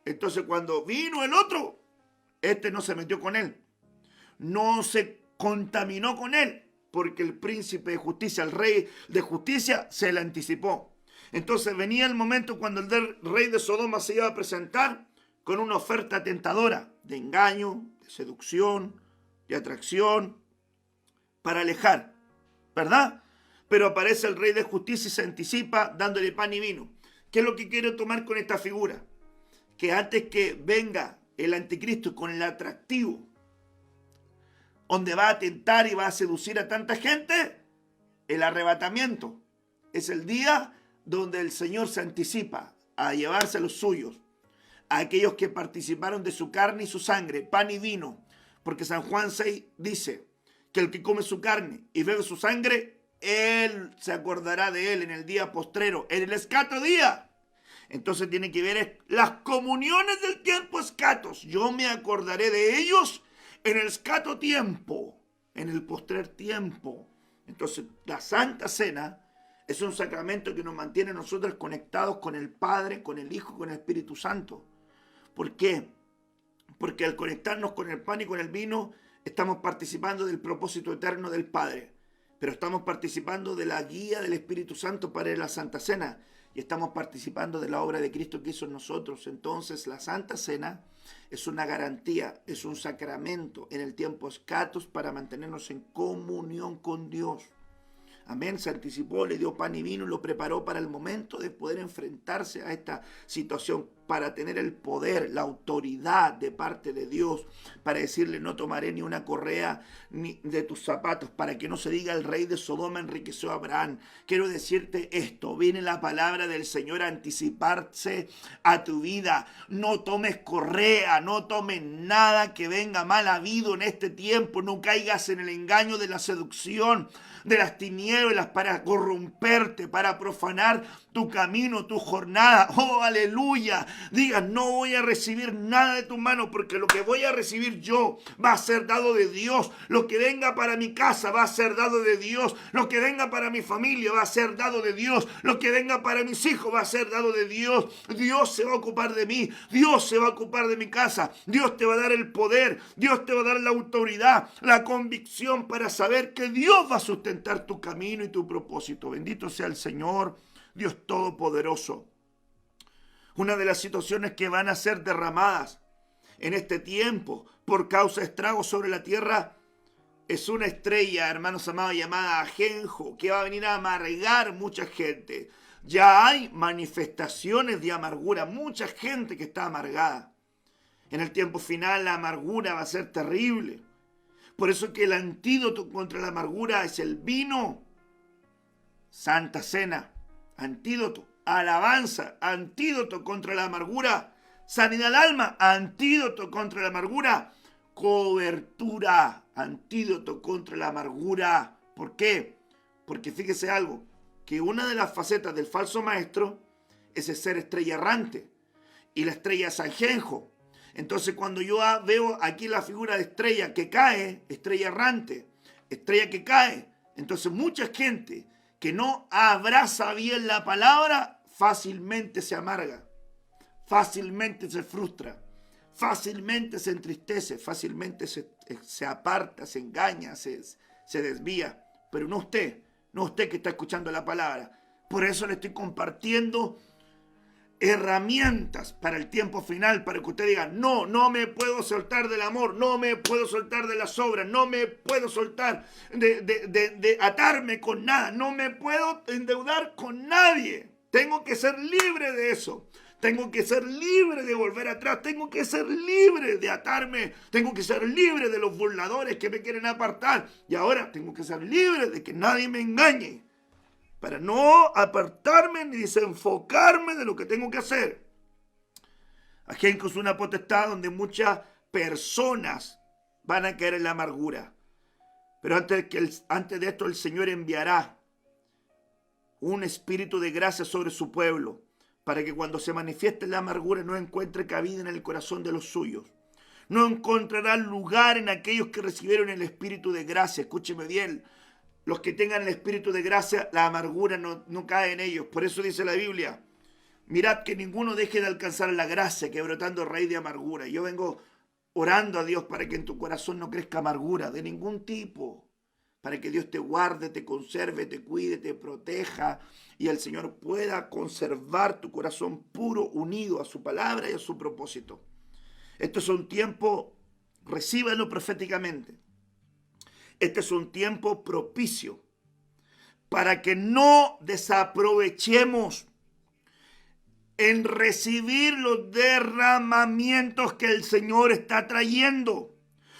Entonces cuando vino el otro, este no se metió con él, no se contaminó con él, porque el príncipe de justicia, el rey de justicia, se le anticipó. Entonces venía el momento cuando el rey de Sodoma se iba a presentar con una oferta tentadora de engaño, de seducción, de atracción, para alejar, ¿verdad? Pero aparece el rey de justicia y se anticipa dándole pan y vino. ¿Qué es lo que quiero tomar con esta figura? Que antes que venga el anticristo con el atractivo, donde va a tentar y va a seducir a tanta gente, el arrebatamiento es el día donde el Señor se anticipa a llevarse a los suyos, a aquellos que participaron de su carne y su sangre, pan y vino, porque San Juan 6 dice que el que come su carne y bebe su sangre, Él se acordará de él en el día postrero, en el escato día. Entonces tiene que ver las comuniones del tiempo escatos. Yo me acordaré de ellos en el escato tiempo, en el postrer tiempo. Entonces la Santa Cena es un sacramento que nos mantiene a nosotros conectados con el Padre, con el Hijo, con el Espíritu Santo. ¿Por qué? Porque al conectarnos con el pan y con el vino, estamos participando del propósito eterno del Padre. Pero estamos participando de la guía del Espíritu Santo para la Santa Cena. Y estamos participando de la obra de Cristo que hizo en nosotros. Entonces la Santa Cena es una garantía, es un sacramento en el tiempo escatos para mantenernos en comunión con Dios. Amén, se anticipó, le dio pan y vino y lo preparó para el momento de poder enfrentarse a esta situación, para tener el poder, la autoridad de parte de Dios, para decirle no tomaré ni una correa ni de tus zapatos, para que no se diga el rey de Sodoma enriqueció a Abraham. Quiero decirte esto, viene la palabra del Señor a anticiparse a tu vida. No tomes correa, no tomes nada que venga mal habido en este tiempo, no caigas en el engaño de la seducción, de las tinieblas para corromperte, para profanar tu camino, tu jornada. Oh, aleluya. Digas, no voy a recibir nada de tu mano, porque lo que voy a recibir yo va a ser dado de Dios. Lo que venga para mi casa va a ser dado de Dios. Lo que venga para mi familia va a ser dado de Dios. Lo que venga para mis hijos va a ser dado de Dios. Dios se va a ocupar de mí. Dios se va a ocupar de mi casa. Dios te va a dar el poder. Dios te va a dar la autoridad, la convicción para saber que Dios va a sustentar tu camino y tu propósito. Bendito sea el Señor, Dios Todopoderoso. Una de las situaciones que van a ser derramadas en este tiempo por causa de estragos sobre la tierra es una estrella, hermanos amados, llamada ajenjo, que va a venir a amargar mucha gente. Ya hay manifestaciones de amargura, mucha gente que está amargada. En el tiempo final la amargura va a ser terrible. Por eso que el antídoto contra la amargura es el vino. Santa Cena, antídoto. Alabanza, antídoto contra la amargura. Sanidad al alma, antídoto contra la amargura. Cobertura, antídoto contra la amargura. ¿Por qué? Porque fíjese algo, que una de las facetas del falso maestro es el ser estrella errante. Y la estrella es ajenjo. Entonces cuando yo veo aquí la figura de estrella que cae, estrella errante, estrella que cae, entonces mucha gente que no abraza bien la palabra, fácilmente se amarga, fácilmente se frustra, fácilmente se entristece, fácilmente se aparta, se engaña, se desvía. Pero no usted que está escuchando la palabra. Por eso le estoy compartiendo herramientas para el tiempo final, para que usted diga, no me puedo soltar del amor, no me puedo soltar de las obras, no me puedo soltar de atarme con nada, no me puedo endeudar con nadie. Tengo que ser libre de eso. Tengo que ser libre de volver atrás. Tengo que ser libre de atarme. Tengo que ser libre de los burladores que me quieren apartar. Y ahora tengo que ser libre de que nadie me engañe, para no apartarme ni desenfocarme de lo que tengo que hacer. Ajenjo es una potestad donde muchas personas van a caer en la amargura. Pero antes de esto el Señor enviará un espíritu de gracia sobre su pueblo, para que cuando se manifieste la amargura no encuentre cabida en el corazón de los suyos. No encontrará lugar en aquellos que recibieron el espíritu de gracia. Escúcheme bien. Los que tengan el espíritu de gracia, la amargura no cae en ellos. Por eso dice la Biblia, Mirad que ninguno deje de alcanzar la gracia, que brotando raíz de amargura. Yo vengo orando a Dios para que en tu corazón no crezca amargura de ningún tipo, para que Dios te guarde, te conserve, te cuide, te proteja y el Señor pueda conservar tu corazón puro, unido a su palabra y a su propósito. Esto es un tiempo, recíbalo proféticamente, este es un tiempo propicio para que no desaprovechemos en recibir los derramamientos que el Señor está trayendo.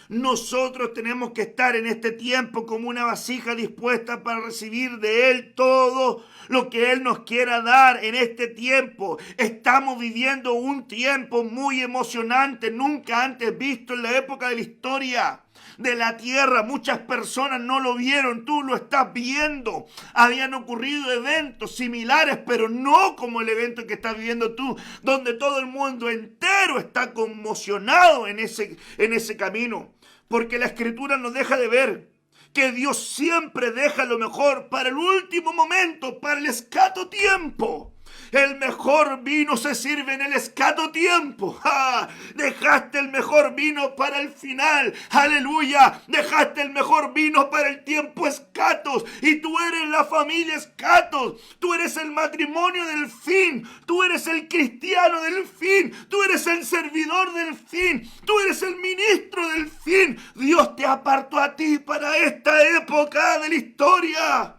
Nosotros tenemos que estar en este tiempo como una vasija dispuesta para recibir de Él todo lo que Él nos quiera dar en este tiempo. Estamos viviendo un tiempo muy emocionante, nunca antes visto en la época de la historia de la tierra. Muchas personas no lo vieron, tú lo estás viendo. Habían ocurrido eventos similares, pero no como el evento que estás viviendo tú, donde todo el mundo entero está conmocionado en ese camino. Porque la Escritura nos deja de ver que Dios siempre deja lo mejor para el último momento, para el escaso tiempo. El mejor vino se sirve en el escaso tiempo. ¡Ja! Dejaste el mejor vino para el final. ¡Aleluya! Dejaste el mejor vino para el tiempo escatos. Y tú eres la familia escatos. Tú eres el matrimonio del fin. Tú eres el cristiano del fin. Tú eres el servidor del fin. Tú eres el ministro del fin. Dios te apartó a ti para esta época de la historia.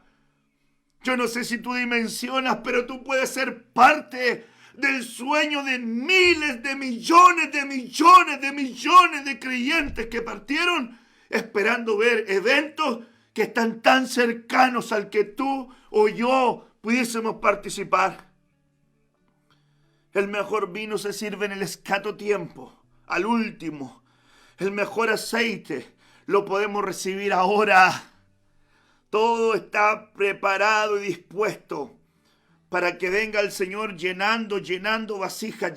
Yo no sé si tú dimensionas, pero tú puedes ser parte del sueño de miles de millones de creyentes que partieron esperando ver eventos que están tan cercanos al que tú o yo pudiésemos participar. El mejor vino se sirve en el escaso tiempo, al último. El mejor aceite lo podemos recibir ahora. Todo está preparado y dispuesto para que venga el Señor llenando vasijas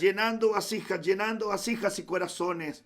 y corazones.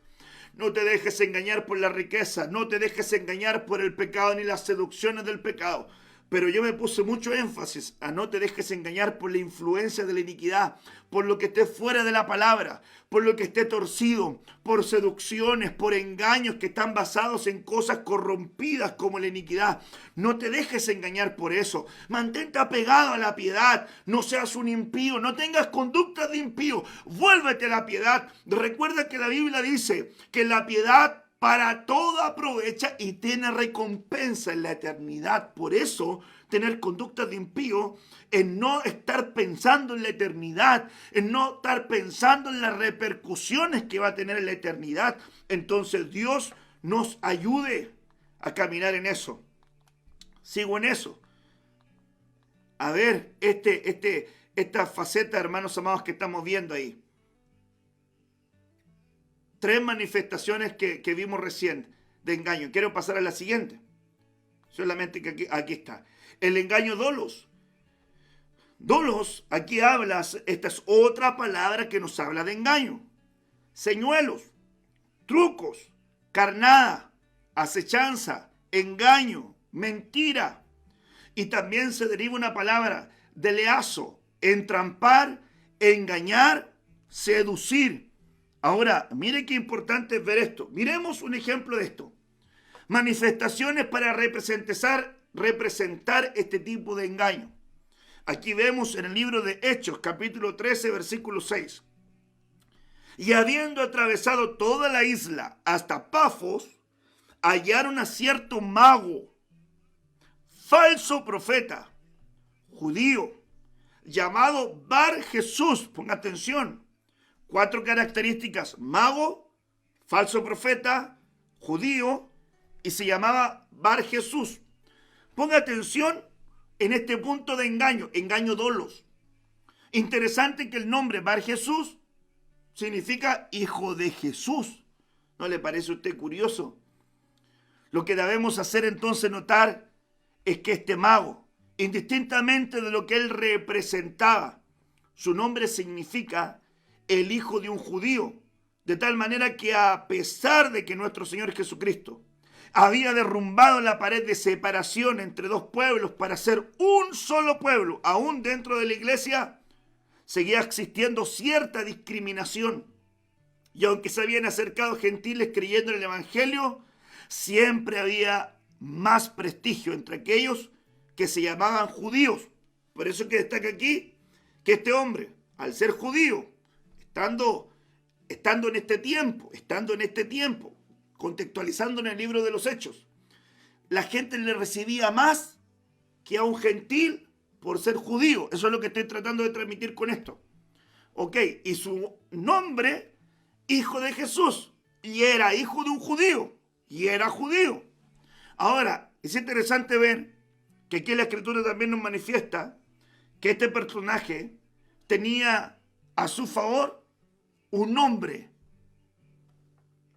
No te dejes engañar por la riqueza, no te dejes engañar por el pecado ni las seducciones del pecado. Pero yo me puse mucho énfasis a no te dejes engañar por la influencia de la iniquidad, por lo que esté fuera de la palabra, por lo que esté torcido, por seducciones, por engaños que están basados en cosas corrompidas como la iniquidad. No te dejes engañar por eso. Mantente apegado a la piedad. No seas un impío, no tengas conductas de impío. Vuélvete a la piedad. Recuerda que la Biblia dice que la piedad para todo aprovecha y tiene recompensa en la eternidad. Por eso, tener conductas de impío es no estar pensando en la eternidad, en no estar pensando en las repercusiones que va a tener en la eternidad. Entonces, Dios nos ayude a caminar en eso. Sigo en eso. A ver, esta faceta, hermanos amados, que estamos viendo ahí. 3 manifestaciones que vimos recién de engaño. Quiero pasar a la siguiente. Solamente que aquí está. El engaño dolos. Dolos, aquí hablas, esta es otra palabra que nos habla de engaño. Señuelos, trucos, carnada, acechanza, engaño, mentira. Y también se deriva una palabra, deleazo, entrampar, engañar, seducir. Ahora, mire qué importante es ver esto. Miremos un ejemplo de esto. Manifestaciones para representar este tipo de engaño. Aquí vemos en el libro de Hechos, capítulo 13, versículo 6. Y habiendo atravesado toda la isla hasta Pafos, hallaron a cierto mago, falso profeta, judío, llamado Bar Jesús. Ponga atención. 4 características: mago, falso profeta, judío, y se llamaba Bar Jesús. Ponga atención en este punto de engaño, engaño dolos. Interesante que el nombre Bar Jesús significa hijo de Jesús. ¿No le parece a usted curioso? Lo que debemos hacer entonces notar es que este mago, indistintamente de lo que él representaba, su nombre significa el hijo de un judío, de tal manera que a pesar de que nuestro Señor Jesucristo había derrumbado la pared de separación entre 2 pueblos para ser un solo pueblo, aún dentro de la iglesia, seguía existiendo cierta discriminación. Y aunque se habían acercado gentiles creyendo en el Evangelio, siempre había más prestigio entre aquellos que se llamaban judíos. Por eso que destaca aquí que este hombre, al ser judío, estando en este tiempo, contextualizando en el libro de los Hechos, la gente le recibía más que a un gentil por ser judío. Eso es lo que estoy tratando de transmitir con esto. Ok, y su nombre, hijo de Jesús, y era hijo de un judío, y era judío. Ahora, es interesante ver que aquí la Escritura también nos manifiesta que este personaje tenía a su favor un hombre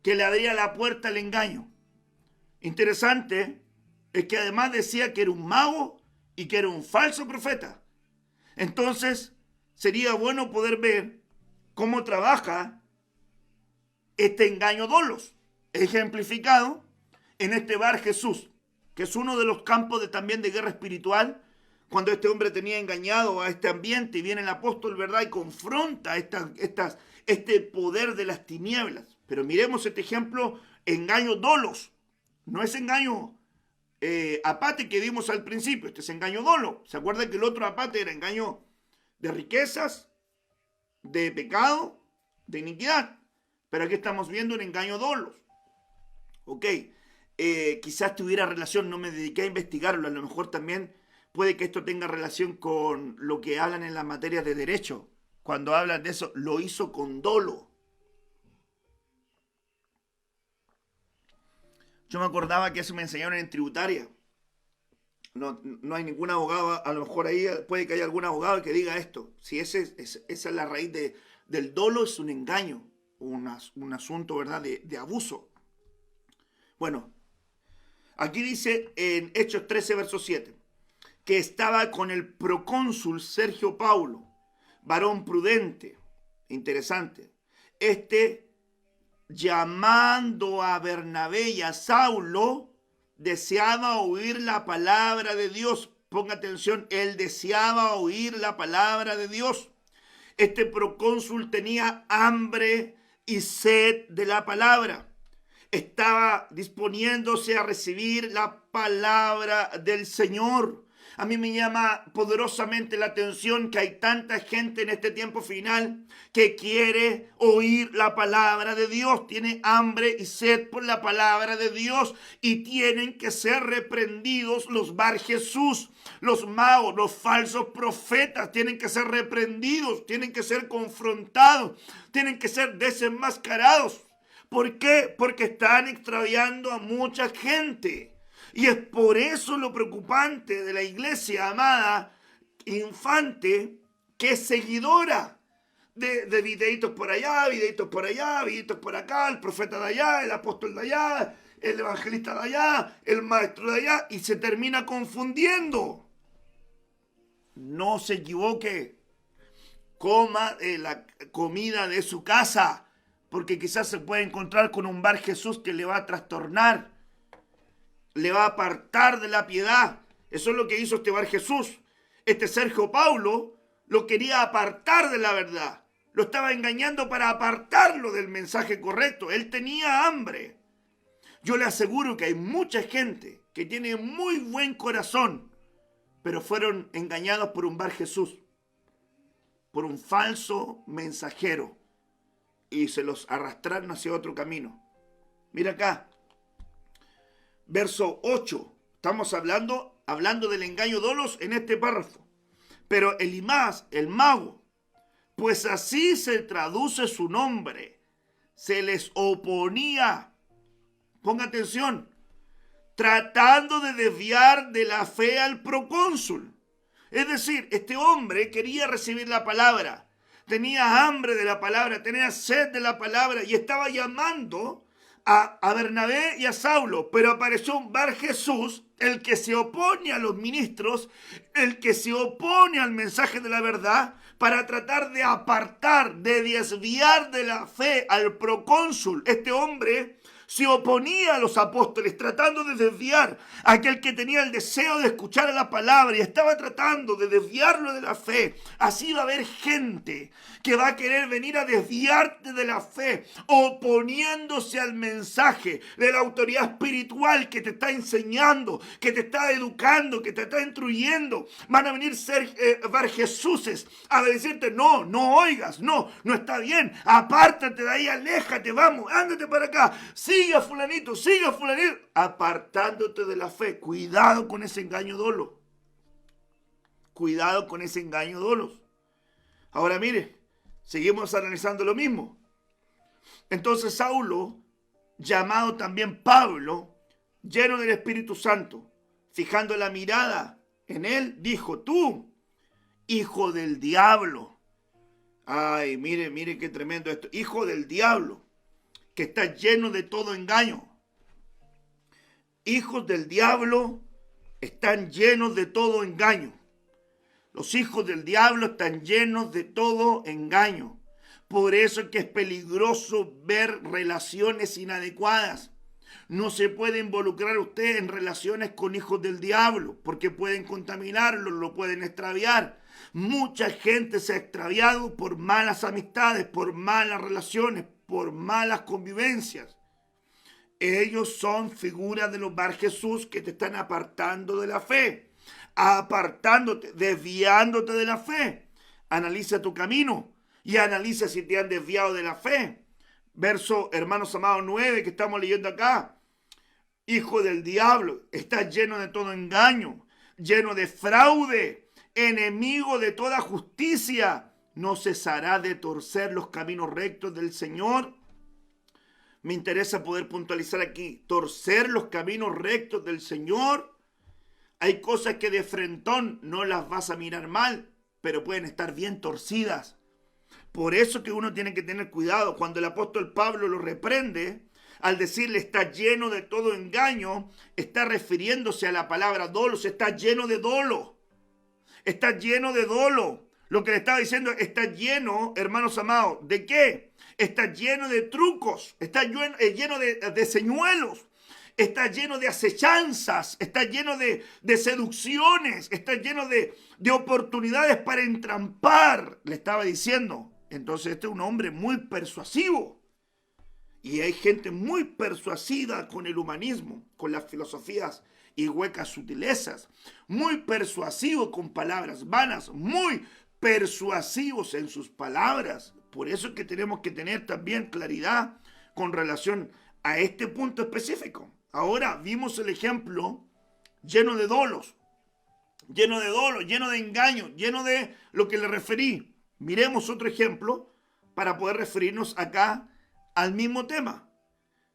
que le abría la puerta al engaño. Interesante es que además decía que era un mago y que era un falso profeta. Entonces, sería bueno poder ver cómo trabaja este engaño dolos, ejemplificado en este Bar Jesús, que es uno de los campos también de guerra espiritual, cuando este hombre tenía engañado a este ambiente y viene el apóstol, ¿verdad?, y confronta este poder de las tinieblas. Pero miremos este ejemplo, engaño dolos. No es engaño apate que vimos al principio, este es engaño dolo. ¿Se acuerdan que el otro apate era engaño de riquezas, de pecado, de iniquidad? Pero aquí estamos viendo un engaño dolos. Ok, quizás tuviera relación, no me dediqué a investigarlo, a lo mejor también puede que esto tenga relación con lo que hablan en las materias de derecho. Cuando hablan de eso, lo hizo con dolo. Yo me acordaba que eso me enseñaron en tributaria. No hay ningún abogado, a lo mejor ahí puede que haya algún abogado que diga esto. Si esa es la raíz del dolo, es un engaño, un asunto, ¿verdad?, de abuso. Bueno, aquí dice en Hechos 13, verso 7, que estaba con el procónsul Sergio Paulo, varón prudente. Interesante. Llamando a Bernabé y a Saulo, deseaba oír la palabra de Dios. Ponga atención, él deseaba oír la palabra de Dios. Este procónsul tenía hambre y sed de la palabra. Estaba disponiéndose a recibir la palabra del Señor. A mí me llama poderosamente la atención que hay tanta gente en este tiempo final que quiere oír la palabra de Dios, tiene hambre y sed por la palabra de Dios y tienen que ser reprendidos los Bar Jesús, los magos, los falsos profetas, tienen que ser reprendidos, tienen que ser confrontados, tienen que ser desenmascarados. ¿Por qué? Porque están extraviando a mucha gente. Y es por eso lo preocupante de la iglesia amada infante, que es seguidora de videitos por allá, videitos por allá, videitos por acá, el profeta de allá, el apóstol de allá, el evangelista de allá, el maestro de allá, y se termina confundiendo. No se equivoque, coma la comida de su casa, porque quizás se puede encontrar con un Bar Jesús que le va a trastornar, le va a apartar de la piedad. Eso es lo que hizo este Bar Jesús. Este Sergio Paulo lo quería apartar de la verdad. Lo estaba engañando para apartarlo del mensaje correcto. Él tenía hambre. Yo le aseguro que hay mucha gente que tiene muy buen corazón, pero fueron engañados por un Bar Jesús, por un falso mensajero, y se los arrastraron hacia otro camino. Mira acá. Verso 8, estamos hablando del engaño dolos en este párrafo. Pero Elimás, el mago, pues así se traduce su nombre, se les oponía, ponga atención, tratando de desviar de la fe al procónsul. Es decir, este hombre quería recibir la palabra, tenía hambre de la palabra, tenía sed de la palabra y estaba llamando a Bernabé y a Saulo, pero apareció un Bar Jesús, el que se opone a los ministros, el que se opone al mensaje de la verdad, para tratar de apartar, de desviar de la fe al procónsul. Este hombre se oponía a los apóstoles, tratando de desviar a aquel que tenía el deseo de escuchar la palabra y estaba tratando de desviarlo de la fe. Así va a haber gente que va a querer venir a desviarte de la fe, oponiéndose al mensaje de la autoridad espiritual que te está enseñando, que te está educando, que te está instruyendo. Van a venir Bar Jesuses a decirte, no oigas, no está bien, apártate de ahí, aléjate, vamos, ándate para acá, sigue a fulanito, apartándote de la fe. Cuidado con ese engaño dolo. Cuidado con ese engaño dolo. Ahora mire, seguimos analizando lo mismo. Entonces Saulo, llamado también Pablo, lleno del Espíritu Santo, fijando la mirada en él, dijo, tú, hijo del diablo. Ay, mire qué tremendo esto. Hijo del diablo, que está lleno de todo engaño. Hijos del diablo están llenos de todo engaño. Los hijos del diablo están llenos de todo engaño. Por eso es que es peligroso ver relaciones inadecuadas. No se puede involucrar usted en relaciones con hijos del diablo, porque pueden contaminarlo, lo pueden extraviar. Mucha gente se ha extraviado por malas amistades, por malas relaciones, por malas convivencias. Ellos son figuras de los Bar Jesús que te están apartando de la fe, apartándote, desviándote de la fe. Analiza tu camino y analiza si te han desviado de la fe. Verso, hermanos amados, 9 que estamos leyendo acá. Hijo del diablo, está lleno de todo engaño, lleno de fraude, enemigo de toda justicia. No cesará de torcer los caminos rectos del Señor. Me interesa poder puntualizar aquí, torcer los caminos rectos del Señor. Hay cosas que de frentón no las vas a mirar mal, pero pueden estar bien torcidas. Por eso que uno tiene que tener cuidado. Cuando el apóstol Pablo lo reprende, al decirle está lleno de todo engaño, está refiriéndose a la palabra dolos, está lleno de dolo. Está lleno de dolo. Lo que le estaba diciendo, está lleno, hermanos amados, ¿de qué? Está lleno de trucos, está lleno de señuelos, está lleno de acechanzas, está lleno de seducciones, está lleno de oportunidades para entrampar, le estaba diciendo. Entonces este es un hombre muy persuasivo. Y hay gente muy persuasiva con el humanismo, con las filosofías y huecas sutilezas, muy persuasivo con palabras vanas, muy persuasivos en sus palabras. Por eso es que tenemos que tener también claridad con relación a este punto específico. Ahora vimos el ejemplo lleno de dolos, lleno de engaño, lleno de lo que le referí. Miremos otro ejemplo para poder referirnos acá al mismo tema.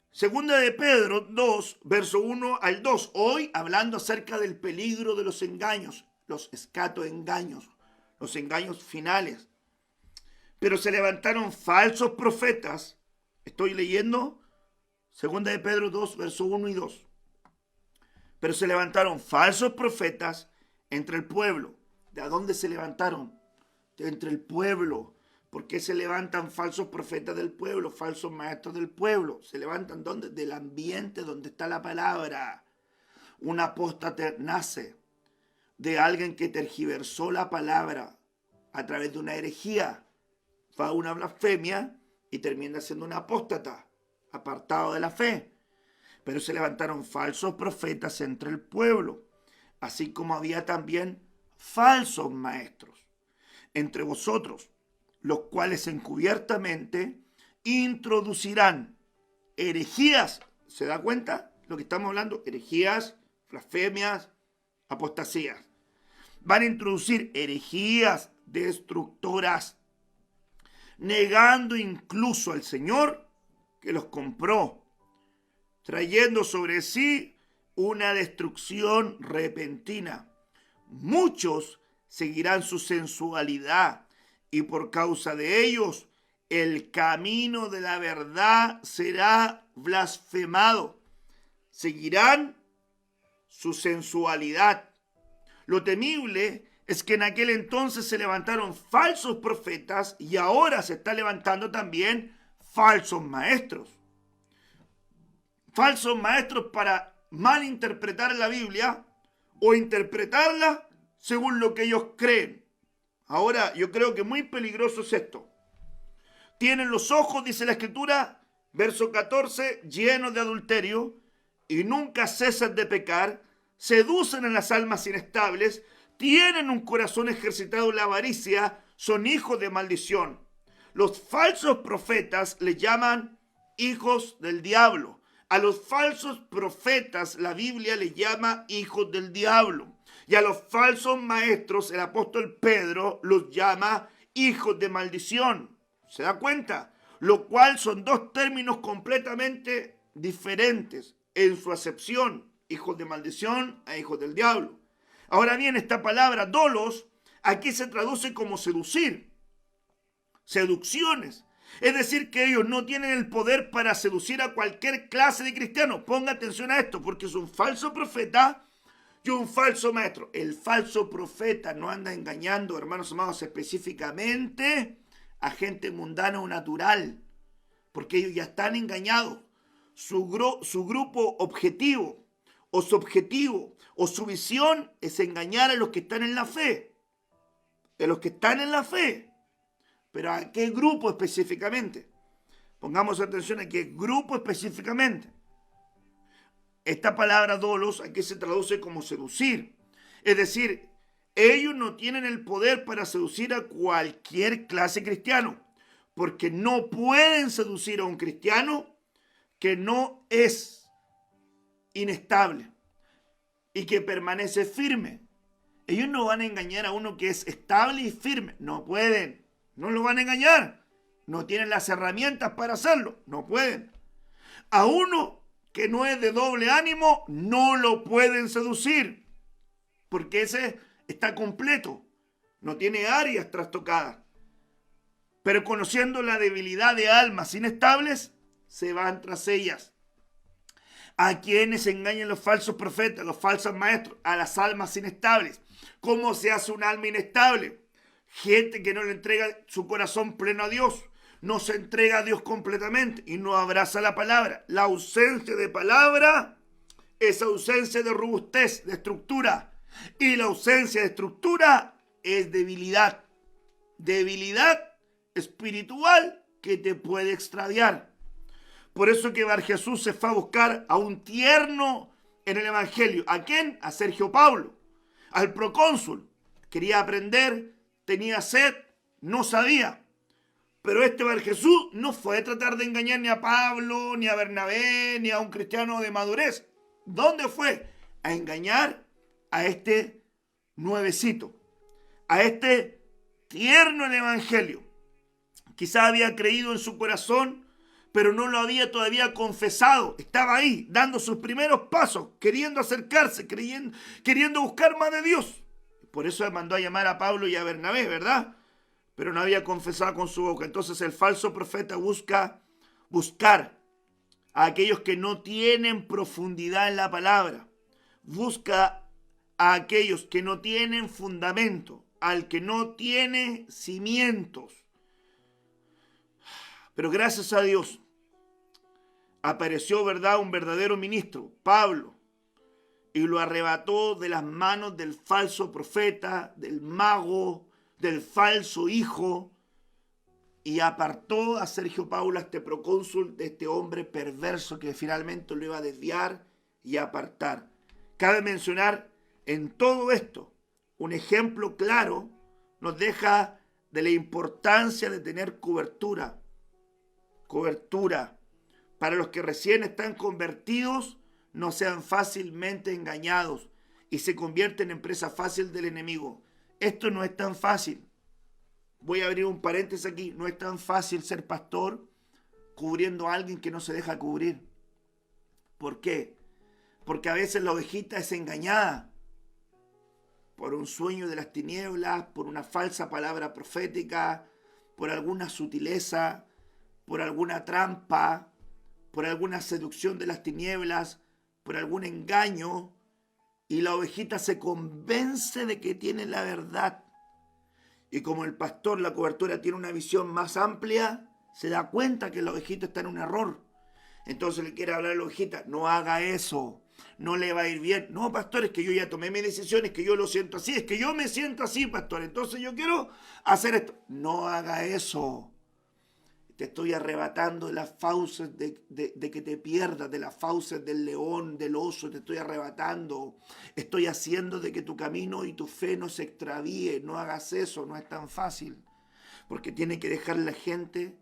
Segunda de Pedro 2, verso 1 al 2. Hoy hablando acerca del peligro de los engaños, los escatoengaños, los engaños finales. Pero se levantaron falsos profetas. Estoy leyendo Segunda de Pedro 2, verso 1 y 2. Pero se levantaron falsos profetas entre el pueblo. ¿De dónde se levantaron? De entre el pueblo. ¿Por qué se levantan falsos profetas del pueblo, falsos maestros del pueblo? Se levantan ¿dónde? Del ambiente donde está la palabra. Un apóstata nace de alguien que tergiversó la palabra a través de una herejía. Va a una blasfemia y termina siendo un apóstata, apartado de la fe. Pero se levantaron falsos profetas entre el pueblo, así como había también falsos maestros entre vosotros, los cuales encubiertamente introducirán herejías. ¿Se da cuenta lo que estamos hablando? Herejías, blasfemias, apostasías. Van a introducir herejías destructoras, negando incluso al Señor que los compró, trayendo sobre sí una destrucción repentina. Muchos seguirán su sensualidad y por causa de ellos el camino de la verdad será blasfemado. Seguirán su sensualidad. Lo temible es que en aquel entonces se levantaron falsos profetas y ahora se está levantando también falsos maestros. falsos maestros para malinterpretar la Biblia o interpretarla según lo que ellos creen. Ahora, yo creo que muy peligroso es esto. Tienen los ojos, dice la Escritura, verso 14, llenos de adulterio y nunca cesan de pecar, seducen a las almas inestables, tienen un corazón ejercitado en la avaricia, son hijos de maldición. Los falsos profetas le llaman hijos del diablo. A los falsos profetas la Biblia le llama hijos del diablo. Y a los falsos maestros el apóstol Pedro los llama hijos de maldición. ¿Se da cuenta? Lo cual son dos términos completamente diferentes en su acepción. Hijos de maldición a hijos del diablo. Ahora bien, esta palabra dolos aquí se traduce como seducir. Seducciones. Es decir, que ellos no tienen el poder para seducir a cualquier clase de cristiano. Ponga atención a esto, porque es un falso profeta y un falso maestro. El falso profeta no anda engañando, hermanos amados, específicamente a gente mundana o natural, porque ellos ya están engañados. Su grupo objetivo o su objetivo o su visión es engañar a los que están en la fe. A los que están en la fe. Pero ¿a qué grupo específicamente? Pongamos atención a qué grupo específicamente. Esta palabra dolos aquí se traduce como seducir. Es decir, ellos no tienen el poder para seducir a cualquier clase cristiano, porque no pueden seducir a un cristiano que no es inestable y que permanece firme. Ellos no van a engañar a uno que es estable y firme. No pueden. No lo van a engañar. No tienen las herramientas para hacerlo. No pueden. A uno que no es de doble ánimo, no lo pueden seducir. Porque ese está completo. No tiene áreas trastocadas. Pero conociendo la debilidad de almas inestables, se van tras ellas. ¿A quienes engañan los falsos profetas, los falsos maestros? A las almas inestables. ¿Cómo se hace un alma inestable? Gente que no le entrega su corazón pleno a Dios, no se entrega a Dios completamente y no abraza la palabra. La ausencia de palabra es ausencia de robustez, de estructura. Y la ausencia de estructura es debilidad. Debilidad espiritual que te puede extraviar. Por eso que Bar Jesús se fue a buscar a un tierno en el Evangelio. ¿A quién? A Sergio Paulo, al procónsul. Quería aprender, tenía sed, no sabía. Pero este Bar Jesús no fue a tratar de engañar ni a Pablo, ni a Bernabé, ni a un cristiano de madurez. ¿Dónde fue? A engañar a este nuevecito, a este tierno en el Evangelio. Quizá había creído en su corazón, pero no lo había todavía confesado. Estaba ahí, dando sus primeros pasos, queriendo acercarse, queriendo buscar más de Dios. Por eso mandó a llamar a Pablo y a Bernabé, ¿verdad? Pero no había confesado con su boca. Entonces el falso profeta buscar a aquellos que no tienen profundidad en la palabra. Busca a aquellos que no tienen fundamento, al que no tiene cimientos. Pero gracias a Dios apareció, ¿verdad?, un verdadero ministro, Pablo, y lo arrebató de las manos del falso profeta, del mago, del falso hijo, y apartó a Sergio Paulo, a este procónsul, de este hombre perverso que finalmente lo iba a desviar y apartar. Cabe mencionar en todo esto un ejemplo claro, nos deja de la importancia de tener cobertura. Para los que recién están convertidos, no sean fácilmente engañados y se convierten en presa fácil del enemigo. Esto no es tan fácil. Voy a abrir un paréntesis aquí. No es tan fácil ser pastor cubriendo a alguien que no se deja cubrir. ¿Por qué? Porque a veces la ovejita es engañada por un sueño de las tinieblas, por una falsa palabra profética, por alguna sutileza, por alguna trampa, por alguna seducción de las tinieblas, por algún engaño, y la ovejita se convence de que tiene la verdad. Y como el pastor, la cobertura, tiene una visión más amplia, se da cuenta que la ovejita está en un error. Entonces le quiere hablar a la ovejita, no haga eso, no le va a ir bien. No, pastor, es que yo ya tomé mi decisión, es que yo lo siento así, es que yo me siento así, pastor, entonces yo quiero hacer esto. No haga eso. Te estoy arrebatando de las fauces de que te pierdas, de las fauces del león, del oso, te estoy arrebatando. Estoy haciendo de que tu camino y tu fe no se extravíe. No hagas eso, no es tan fácil. Porque tiene que dejar la gente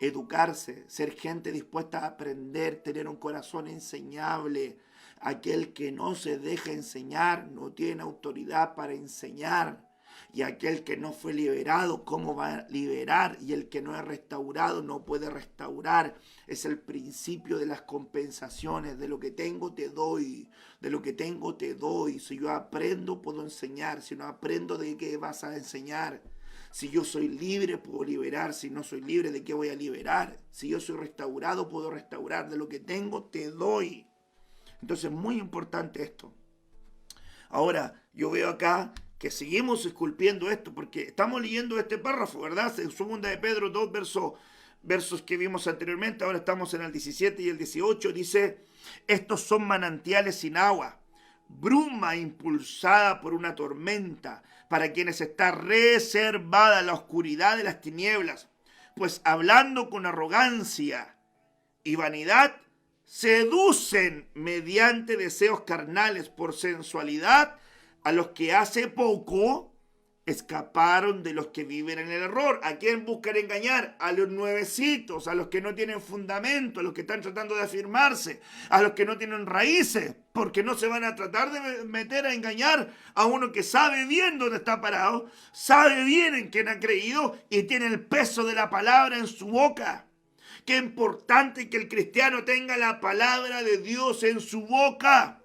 educarse, ser gente dispuesta a aprender, tener un corazón enseñable. Aquel que no se deja enseñar no tiene autoridad para enseñar. Y aquel que no fue liberado, ¿cómo va a liberar? Y el que no es restaurado no puede restaurar. Es el principio de las compensaciones. De lo que tengo te doy. De lo que tengo te doy. Si yo aprendo puedo enseñar. Si no aprendo, ¿de qué vas a enseñar? Si yo soy libre puedo liberar. Si no soy libre, ¿de qué voy a liberar? Si yo soy restaurado puedo restaurar. De lo que tengo te doy. Entonces es muy importante esto. Ahora, yo veo acá que seguimos esculpiendo esto, porque estamos leyendo este párrafo, ¿verdad? En 2 de Pedro 2, versos que vimos anteriormente, ahora estamos en el 17 y el 18, dice, estos son manantiales sin agua, bruma impulsada por una tormenta, para quienes está reservada la oscuridad de las tinieblas, pues hablando con arrogancia y vanidad, seducen mediante deseos carnales por sensualidad a los que hace poco escaparon de los que viven en el error. ¿A quién buscan engañar? A los nuevecitos, a los que no tienen fundamento, a los que están tratando de afirmarse, a los que no tienen raíces, porque no se van a tratar de meter a engañar a uno que sabe bien dónde está parado, sabe bien en quién ha creído y tiene el peso de la palabra en su boca. Qué importante que el cristiano tenga la palabra de Dios en su boca.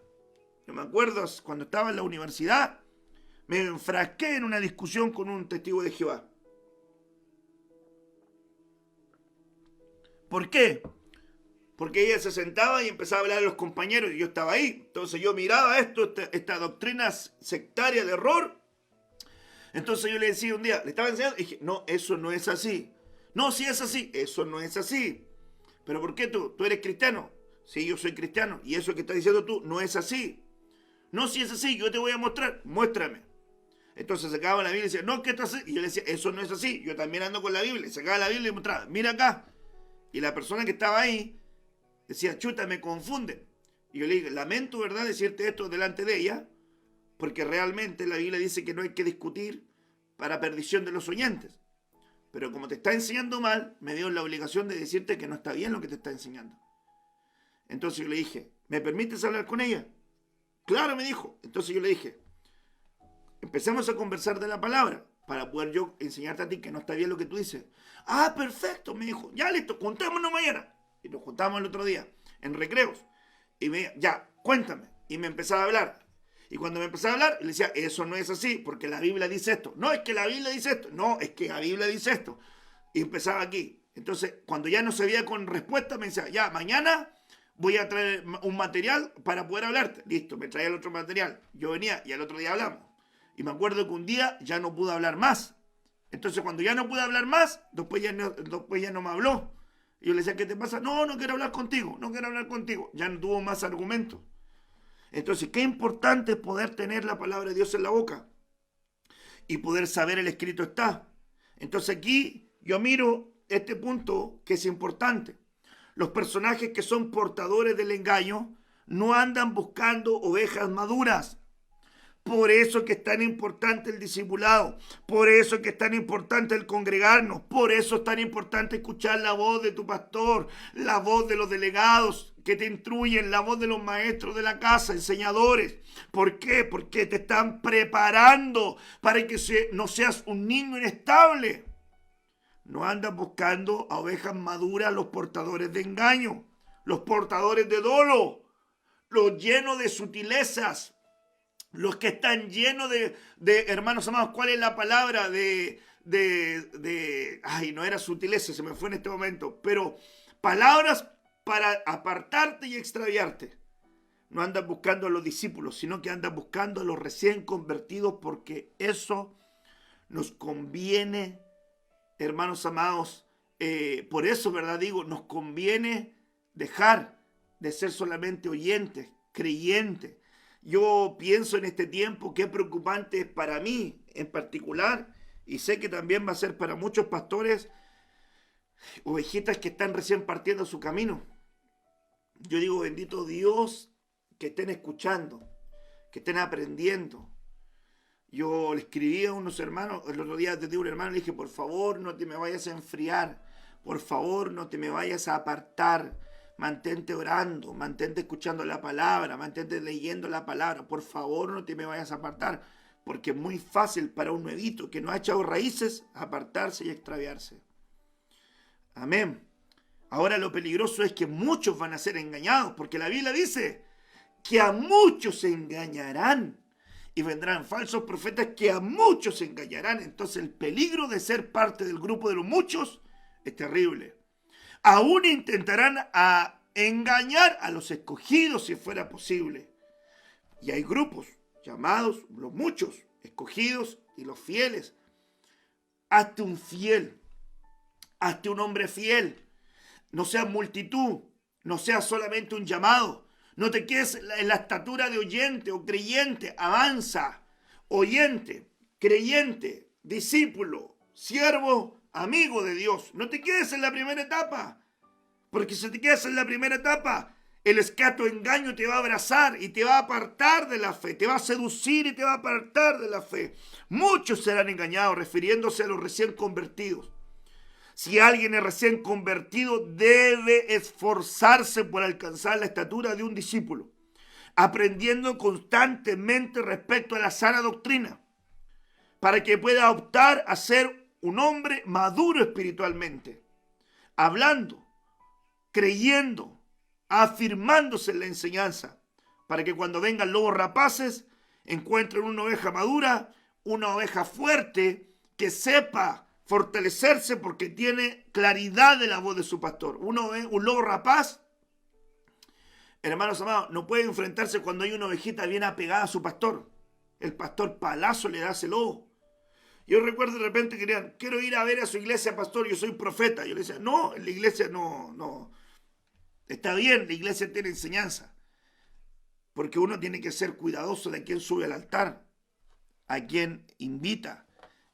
Yo me acuerdo cuando estaba en la universidad, me enfrasqué en una discusión con un testigo de Jehová. ¿Por qué? Porque ella se sentaba y empezaba a hablar a los compañeros y yo estaba ahí. Entonces yo miraba esta doctrina sectaria de error. Entonces yo le decía un día, le estaba enseñando y dije, no, eso no es así. No, sí es así, eso no es así. ¿Pero por qué tú? ¿Tú eres cristiano? Sí, yo soy cristiano. Y eso que estás diciendo tú no es así. No, si es así, yo te voy a mostrar. Muéstrame. Entonces sacaba la Biblia y decía, no, ¿qué estás haciendo? Y yo le decía, eso no es así. Yo también ando con la Biblia. Y sacaba la Biblia y mostraba, mira acá. Y la persona que estaba ahí decía, chuta, me confunde. Y yo le dije, lamento, ¿verdad?, decirte esto delante de ella, porque realmente la Biblia dice que no hay que discutir para perdición de los oyentes. Pero como te está enseñando mal, me dio la obligación de decirte que no está bien lo que te está enseñando. Entonces yo le dije, ¿me permites hablar con ella? Claro, me dijo. Entonces yo le dije, empecemos a conversar de la palabra para poder yo enseñarte a ti que no está bien lo que tú dices. Ah, perfecto, me dijo. Ya, listo, juntémonos mañana. Y nos juntamos el otro día, en recreos. Y me ya, cuéntame. Y me empezaba a hablar. Y cuando me empezaba a hablar, le decía, eso no es así, porque la Biblia dice esto. No, es que la Biblia dice esto. No, es que la Biblia dice esto. Y empezaba aquí. Entonces, cuando ya no se veía con respuesta, me decía, ya, mañana voy a traer un material para poder hablarte. Listo, me traía el otro material. Yo venía y al otro día hablamos. Y me acuerdo que un día ya no pude hablar más. Entonces cuando ya no pude hablar más, después ya no me habló. Y yo le decía, ¿qué te pasa? No, no quiero hablar contigo, no quiero hablar contigo. Ya no tuvo más argumentos. Entonces, qué importante es poder tener la palabra de Dios en la boca. Y poder saber el escrito está. Entonces aquí yo miro este punto que es importante. Los personajes que son portadores del engaño no andan buscando ovejas maduras. Por eso que es tan importante el discipulado, por eso que es tan importante el congregarnos, por eso es tan importante escuchar la voz de tu pastor, la voz de los delegados que te instruyen, la voz de los maestros de la casa, enseñadores. ¿Por qué? Porque te están preparando para que no seas un niño inestable. No andan buscando a ovejas maduras los portadores de engaño, los portadores de dolo, los llenos de sutilezas, los que están llenos de hermanos amados, ¿cuál es la palabra? Ay, no era sutileza, se me fue en este momento, pero palabras para apartarte y extraviarte. No andan buscando a los discípulos, sino que andan buscando a los recién convertidos, porque eso nos conviene, hermanos amados. Por eso, ¿verdad? Digo, nos conviene dejar de ser solamente oyentes, creyentes. Yo pienso en este tiempo qué preocupante es para mí en particular, y sé que también va a ser para muchos pastores, ovejitas que están recién partiendo su camino. Yo digo, bendito Dios, que estén escuchando, que estén aprendiendo. Yo le escribí a unos hermanos, el otro día te digo un hermano, le dije, por favor, no te me vayas a enfriar, por favor, no te me vayas a apartar, mantente orando, mantente escuchando la palabra, mantente leyendo la palabra, por favor, no te me vayas a apartar, porque es muy fácil para un nuevito que no ha echado raíces apartarse y extraviarse. Amén. Ahora lo peligroso es que muchos van a ser engañados, porque la Biblia dice que a muchos se engañarán y vendrán falsos profetas que a muchos se engañarán. Entonces el peligro de ser parte del grupo de los muchos es terrible. Aún intentarán engañar a los escogidos si fuera posible. Y hay grupos llamados los muchos, escogidos y los fieles. Hazte un fiel, hazte un hombre fiel. No seas multitud, no seas solamente un llamado. No te quedes en la estatura de oyente o creyente. Avanza. Oyente, creyente, discípulo, siervo, amigo de Dios. No te quedes en la primera etapa. Porque si te quedas en la primera etapa, el escato engaño te va a abrazar y te va a apartar de la fe. Te va a seducir y te va a apartar de la fe. Muchos serán engañados, refiriéndose a los recién convertidos. Si alguien es recién convertido, debe esforzarse por alcanzar la estatura de un discípulo, aprendiendo constantemente respecto a la sana doctrina, para que pueda optar a ser un hombre maduro espiritualmente, hablando, creyendo, afirmándose en la enseñanza, para que cuando vengan lobos rapaces, encuentren una oveja madura, una oveja fuerte, que sepa fortalecerse porque tiene claridad de la voz de su pastor. Un lobo rapaz, hermanos amados, no puede enfrentarse cuando hay una ovejita bien apegada a su pastor. El pastor palazo le da ese lobo. Yo recuerdo de repente que querían, quiero ir a ver a su iglesia, pastor, yo soy profeta. Yo le decía, no, en la iglesia no. Está bien, la iglesia tiene enseñanza. Porque uno tiene que ser cuidadoso de a quién sube al altar, a quién invita.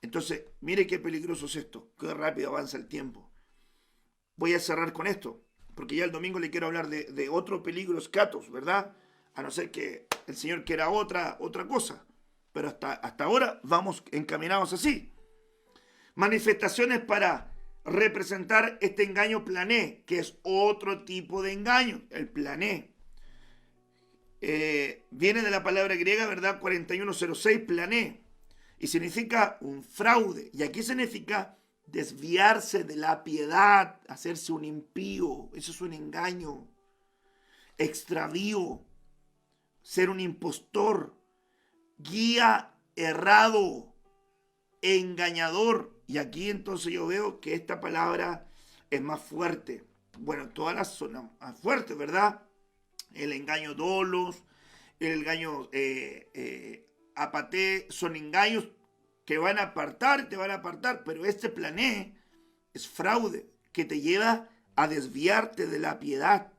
Entonces, mire qué peligroso es esto, qué rápido avanza el tiempo. Voy a cerrar con esto, porque ya el domingo le quiero hablar de otro peligro escatos, ¿verdad? A no ser que el Señor quiera otra cosa. Pero hasta ahora vamos encaminados así. Manifestaciones para representar este engaño plané, que es otro tipo de engaño, el plané. Viene de la palabra griega, ¿verdad? 4106, plané. Y significa un fraude. Y aquí significa desviarse de la piedad, hacerse un impío. Eso es un engaño. Extravío. Ser un impostor. Guía errado. Engañador. Y aquí entonces yo veo que esta palabra es más fuerte. Bueno, todas las son más fuertes, ¿verdad? El engaño dolos. El engaño apaté, son engaños que van a apartar, te van a apartar, pero este plané es fraude que te lleva a desviarte de la piedad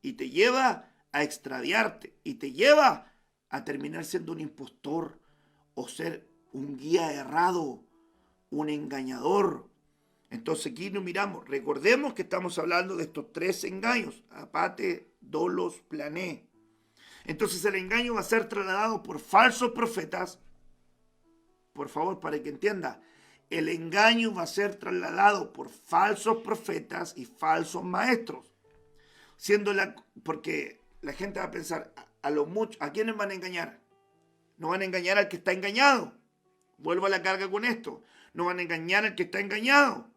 y te lleva a extraviarte y te lleva a terminar siendo un impostor o ser un guía errado, un engañador. Entonces aquí nos miramos, recordemos que estamos hablando de estos tres engaños, apate, dolos, plané. Entonces el engaño va a ser trasladado por falsos profetas. Por favor, para que entienda, el engaño va a ser trasladado por falsos profetas y falsos maestros. Porque la gente va a pensar, ¿a quiénes van a engañar? No van a engañar al que está engañado. Vuelvo a la carga con esto. No van a engañar al que está engañado.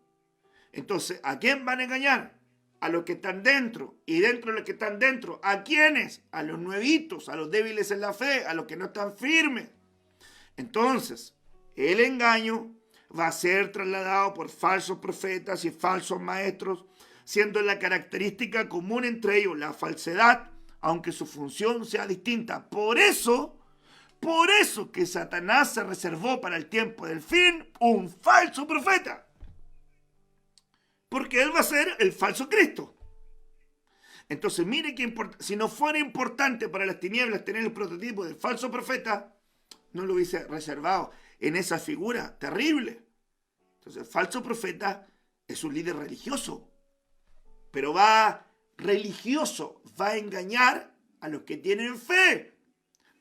Entonces, ¿a quién van a engañar? A los que están dentro, y dentro de los que están dentro, ¿a quiénes? A los nuevitos, a los débiles en la fe, a los que no están firmes. Entonces, el engaño va a ser trasladado por falsos profetas y falsos maestros, siendo la característica común entre ellos la falsedad, aunque su función sea distinta. Por eso que Satanás se reservó para el tiempo del fin un falso profeta. Porque él va a ser el falso Cristo. Entonces, mire que si no fuera importante para las tinieblas tener el prototipo del falso profeta, no lo hubiese reservado en esa figura terrible. Entonces, el falso profeta es un líder religioso, pero va a engañar a los que tienen fe,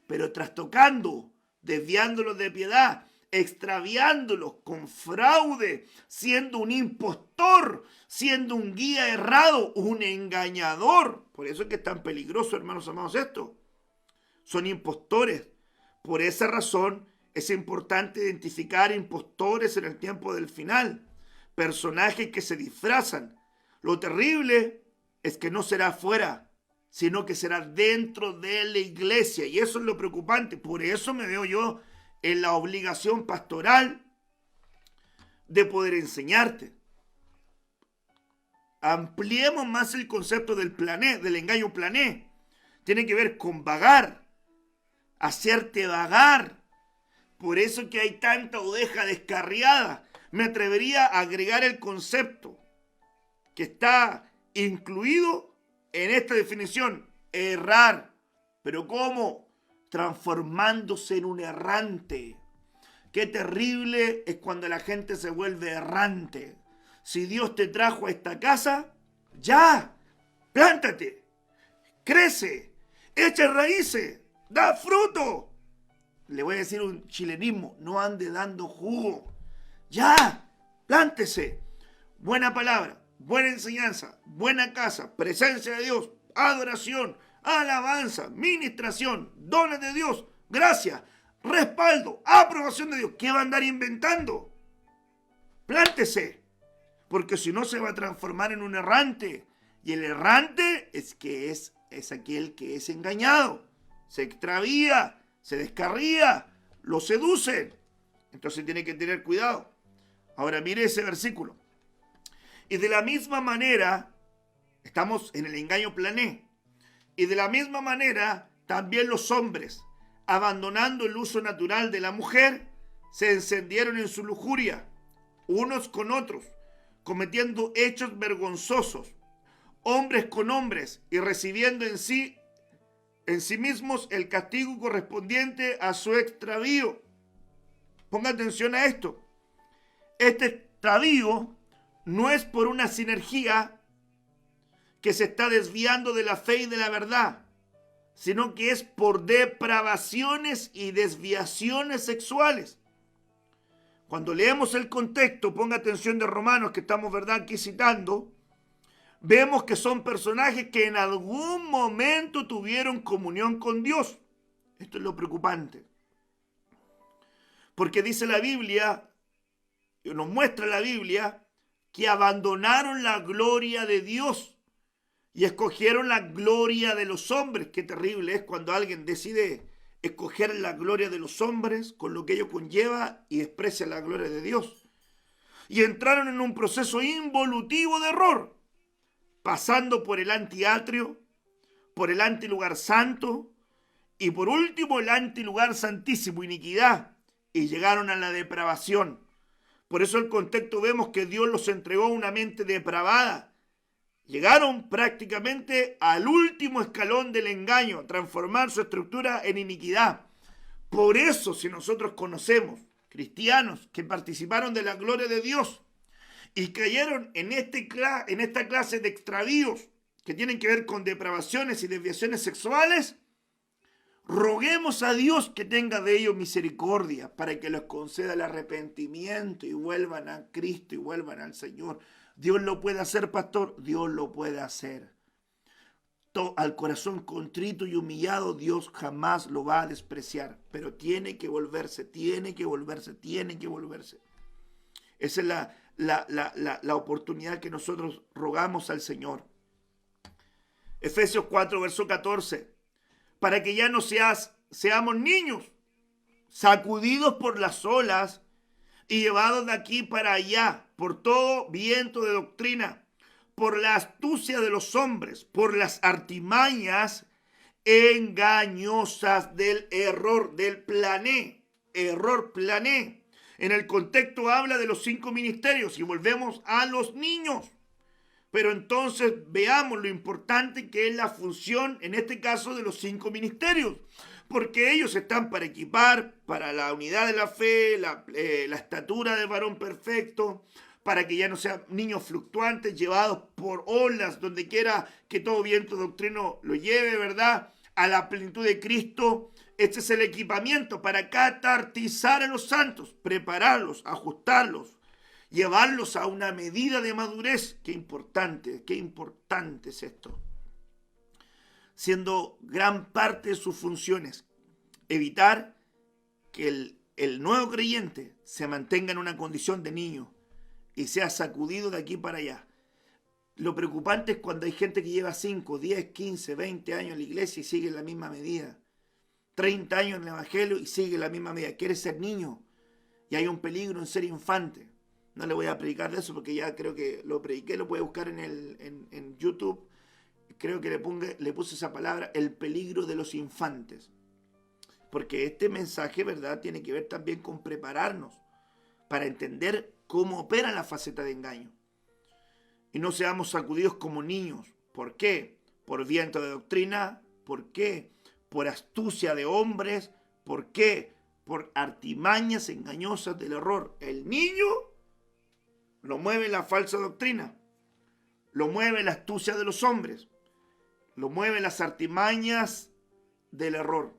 pero trastocando, desviándolos de piedad, extraviándolos con fraude, siendo un impostor, siendo un guía errado, un engañador. Por eso es que es tan peligroso, hermanos amados, esto. Son impostores. Por esa razón es importante identificar impostores en el tiempo del final, personajes que se disfrazan. Lo terrible es que no será afuera, sino que será dentro de la iglesia, y eso es lo preocupante. Por eso me veo yo en la obligación pastoral de poder enseñarte. Ampliemos más el concepto del engaño plané. Tiene que ver con vagar, hacerte vagar. Por eso que hay tanta oveja descarriada. Me atrevería a agregar el concepto que está incluido en esta definición: errar. ¿Pero cómo? Transformándose en un errante. Qué terrible es cuando la gente se vuelve errante. Si Dios te trajo a esta casa, ya, plántate, crece, echa raíces, da fruto. Le voy a decir un chilenismo: no ande dando jugo. Ya, plántese. Buena palabra, buena enseñanza, buena casa, presencia de Dios, adoración, alabanza, ministración, dones de Dios, gracia, respaldo, aprobación de Dios. ¿Qué va a andar inventando? Plántese, porque si no se va a transformar en un errante. Y el errante es aquel que es engañado, se extravía, se descarría, lo seducen. Entonces tiene que tener cuidado. Ahora mire ese versículo. Y de la misma manera, estamos en el engaño plané. Y de la misma manera, también los hombres, abandonando el uso natural de la mujer, se encendieron en su lujuria, unos con otros, cometiendo hechos vergonzosos, hombres con hombres, y recibiendo en sí mismos el castigo correspondiente a su extravío. Ponga atención a esto. Este extravío no es por una sinergia que se está desviando de la fe y de la verdad, sino que es por depravaciones y desviaciones sexuales. Cuando leemos el contexto, ponga atención de Romanos, que estamos, ¿verdad?, aquí citando, vemos que son personajes que en algún momento tuvieron comunión con Dios. Esto es lo preocupante. Porque dice la Biblia, nos muestra la Biblia, que abandonaron la gloria de Dios y escogieron la gloria de los hombres. Qué terrible es cuando alguien decide escoger la gloria de los hombres con lo que ello conlleva y desprecia la gloria de Dios. Y entraron en un proceso involutivo de error, pasando por el antiatrio, por el antilugar santo y por último el antilugar santísimo, iniquidad, y llegaron a la depravación. Por eso el contexto vemos que Dios los entregó a una mente depravada. Llegaron prácticamente al último escalón del engaño, transformar su estructura en iniquidad. Por eso, si nosotros conocemos cristianos que participaron de la gloria de Dios y cayeron en esta clase de extravíos que tienen que ver con depravaciones y desviaciones sexuales, roguemos a Dios que tenga de ellos misericordia para que les conceda el arrepentimiento y vuelvan a Cristo y vuelvan al Señor. Dios lo puede hacer, pastor, Dios lo puede hacer. Al corazón contrito y humillado, Dios jamás lo va a despreciar, pero tiene que volverse, tiene que volverse, tiene que volverse. Esa es la oportunidad que nosotros rogamos al Señor. Efesios 4, verso 14. Para que ya no seamos niños, sacudidos por las olas y llevados de aquí para allá, por todo viento de doctrina, por la astucia de los hombres, por las artimañas engañosas del error, del error plané. En el contexto habla de los 5 ministerios y volvemos a los niños. Pero entonces veamos lo importante que es la función, en este caso, de los 5 ministerios. Porque ellos están para equipar, para la unidad de la fe, la estatura del varón perfecto, para que ya no sean niños fluctuantes, llevados por olas, donde quiera que todo viento doctrino lo lleve, ¿verdad?, a la plenitud de Cristo. Este es el equipamiento para catartizar a los santos, prepararlos, ajustarlos, llevarlos a una medida de madurez. Qué importante es esto. Siendo gran parte de sus funciones evitar que el nuevo creyente se mantenga en una condición de niño y sea sacudido de aquí para allá. Lo preocupante es cuando hay gente que lleva 5, 10, 15, 20 años en la iglesia y sigue en la misma medida. 30 años en el evangelio y sigue en la misma medida. Quiere ser niño y hay un peligro en ser infante. No le voy a predicar de eso porque ya creo que lo prediqué, lo puede buscar en YouTube. Creo que le puse esa palabra, el peligro de los infantes. Porque este mensaje, ¿verdad?, tiene que ver también con prepararnos para entender cómo opera la faceta de engaño. Y no seamos sacudidos como niños. ¿Por qué? Por viento de doctrina. ¿Por qué? Por astucia de hombres. ¿Por qué? Por artimañas engañosas del error. El niño lo mueve la falsa doctrina. Lo mueve la astucia de los hombres. Lo mueve las artimañas del error.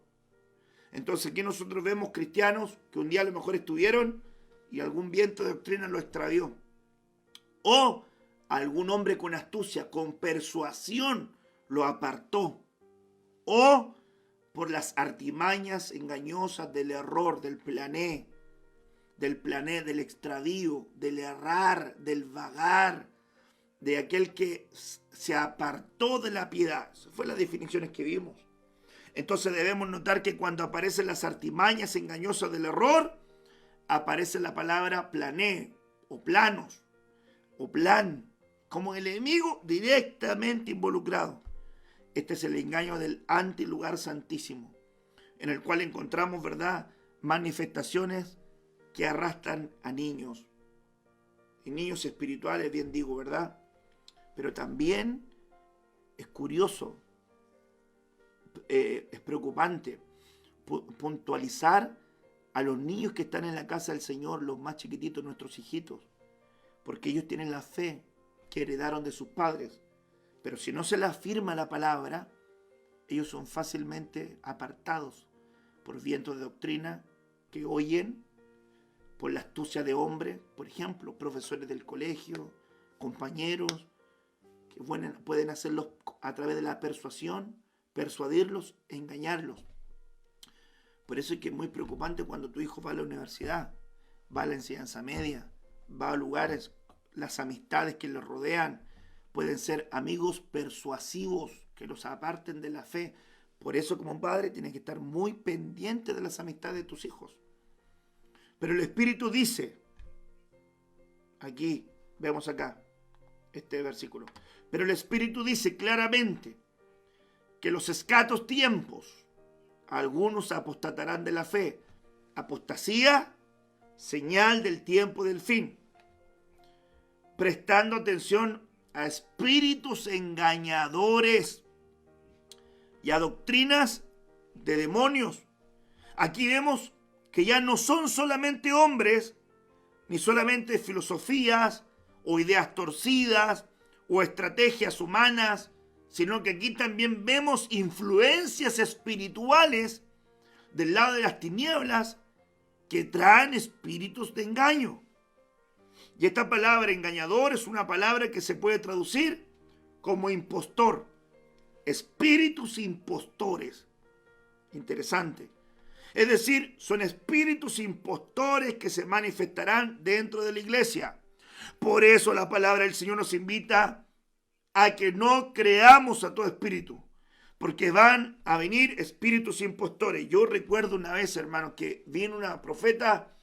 Entonces aquí nosotros vemos cristianos que un día a lo mejor estuvieron y algún viento de doctrina lo extravió. O algún hombre con astucia, con persuasión, lo apartó. O por las artimañas engañosas del error, del plané, del extravío, del errar, del vagar, de aquel que se apartó de la piedad. Esas fueron las definiciones que vimos. Entonces debemos notar que cuando aparecen las artimañas engañosas del error, aparece la palabra plané, o planos, o plan, como el enemigo directamente involucrado. Este es el engaño del antilugar santísimo, en el cual encontramos, ¿verdad?, manifestaciones que arrastran a niños. Y niños espirituales, bien digo, ¿verdad? Pero también es curioso, es preocupante puntualizar a los niños que están en la casa del Señor, los más chiquititos, nuestros hijitos, porque ellos tienen la fe que heredaron de sus padres. Pero si no se les afirma la palabra, ellos son fácilmente apartados por vientos de doctrina que oyen, por la astucia de hombres, por ejemplo, profesores del colegio, compañeros, que pueden hacerlos a través de la persuasión, persuadirlos, engañarlos. Por eso es que es muy preocupante cuando tu hijo va a la universidad, va a la enseñanza media, va a lugares, las amistades que los rodean pueden ser amigos persuasivos que los aparten de la fe. Por eso, como padre, tienes que estar muy pendiente de las amistades de tus hijos. Pero el Espíritu dice, aquí, vemos acá, este versículo, pero el Espíritu dice claramente que los escatos tiempos, algunos apostatarán de la fe. Apostasía, señal del tiempo del fin. Prestando atención a espíritus engañadores y a doctrinas de demonios. Aquí vemos que ya no son solamente hombres, ni solamente filosofías o ideas torcidas o estrategias humanas, sino que aquí también vemos influencias espirituales del lado de las tinieblas que traen espíritus de engaño. Y esta palabra engañador es una palabra que se puede traducir como impostor. Espíritus impostores. Interesante. Es decir, son espíritus impostores que se manifestarán dentro de la iglesia. Por eso la palabra del Señor nos invita a que no creamos a todo espíritu, porque van a venir espíritus impostores. Yo recuerdo una vez, hermano, que vino una profeta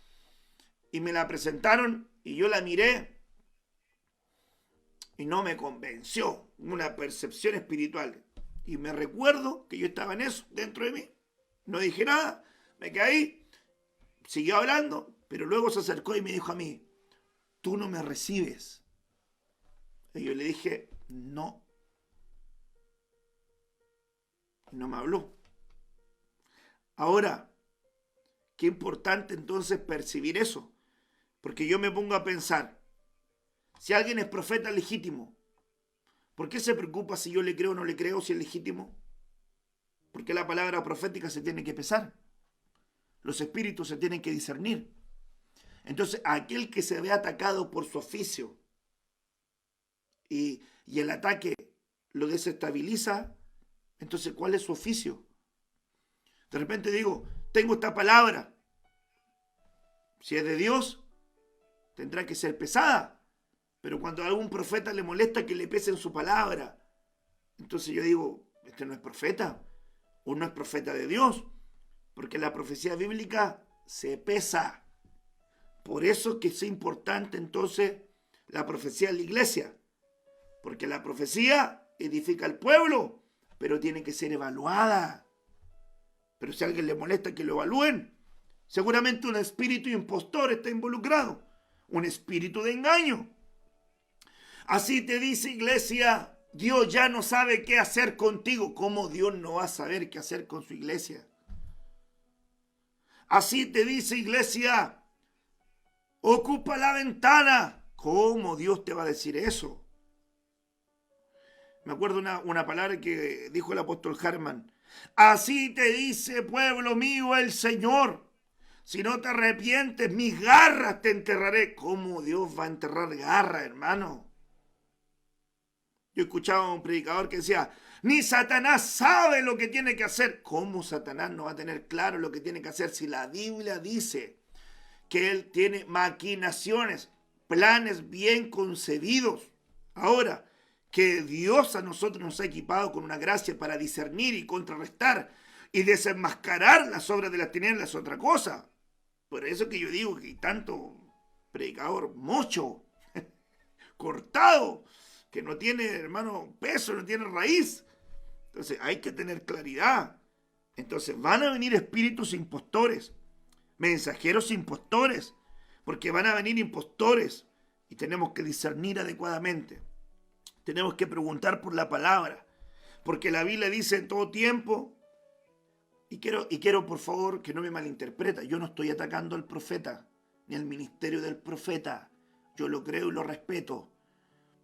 y me la presentaron y yo la miré y no me convenció, una percepción espiritual. Y me recuerdo que yo estaba en eso, dentro de mí. No dije nada, me caí, siguió hablando, pero luego se acercó y me dijo a mí, tú no me recibes. Y yo le dije, no. Y no me habló. Ahora, qué importante entonces percibir eso. Porque yo me pongo a pensar, si alguien es profeta legítimo, ¿por qué se preocupa si yo le creo o no le creo, si es legítimo? Porque la palabra profética se tiene que pesar. Los espíritus se tienen que discernir. Entonces, aquel que se ve atacado por su oficio y el ataque lo desestabiliza, entonces, ¿cuál es su oficio? De repente digo, tengo esta palabra. Si es de Dios, tendrá que ser pesada. Pero cuando a algún profeta le molesta que le pesen su palabra, entonces yo digo, este no es profeta, o no es profeta de Dios, porque la profecía bíblica se pesa. Por eso es que es importante entonces la profecía en la iglesia, porque la profecía edifica al pueblo, pero tiene que ser evaluada. Pero si a alguien le molesta que lo evalúen, seguramente un espíritu impostor está involucrado, un espíritu de engaño. Así te dice, iglesia, Dios ya no sabe qué hacer contigo. ¿Cómo Dios no va a saber qué hacer con su iglesia? Así te dice, iglesia, ocupa la ventana. ¿Cómo Dios te va a decir eso? Me acuerdo una palabra que dijo el apóstol Harman. Así te dice, pueblo mío, el Señor. Si no te arrepientes, mis garras te enterraré. ¿Cómo Dios va a enterrar garras, hermano? Yo escuchaba a un predicador que decía, ni Satanás sabe lo que tiene que hacer. ¿Cómo Satanás no va a tener claro lo que tiene que hacer si la Biblia dice que él tiene maquinaciones, planes bien concebidos? Ahora, que Dios a nosotros nos ha equipado con una gracia para discernir y contrarrestar y desenmascarar las obras de las tinieblas es otra cosa. Por eso que yo digo que hay tanto predicador mocho, cortado, que no tiene, hermano, peso, no tiene raíz. Entonces hay que tener claridad. Entonces van a venir espíritus impostores, mensajeros impostores, porque van a venir impostores y tenemos que discernir adecuadamente. Tenemos que preguntar por la palabra, porque la Biblia dice en todo tiempo, y quiero por favor que no me malinterpreta, yo no estoy atacando al profeta, ni al ministerio del profeta, yo lo creo y lo respeto,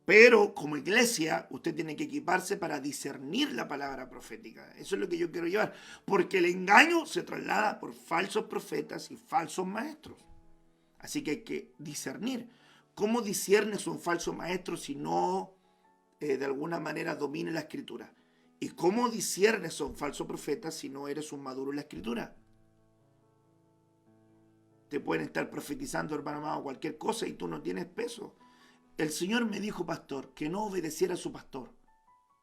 pero como iglesia usted tiene que equiparse para discernir la palabra profética, eso es lo que yo quiero llevar, porque el engaño se traslada por falsos profetas y falsos maestros, así que hay que discernir. ¿Cómo disciernes un falso maestro si no de alguna manera domine la escritura? ¿Y cómo disciernes a un falso profeta si no eres un maduro en la escritura? Te pueden estar profetizando, hermano amado, cualquier cosa y tú no tienes peso. El Señor me dijo, pastor, que no obedeciera a su pastor.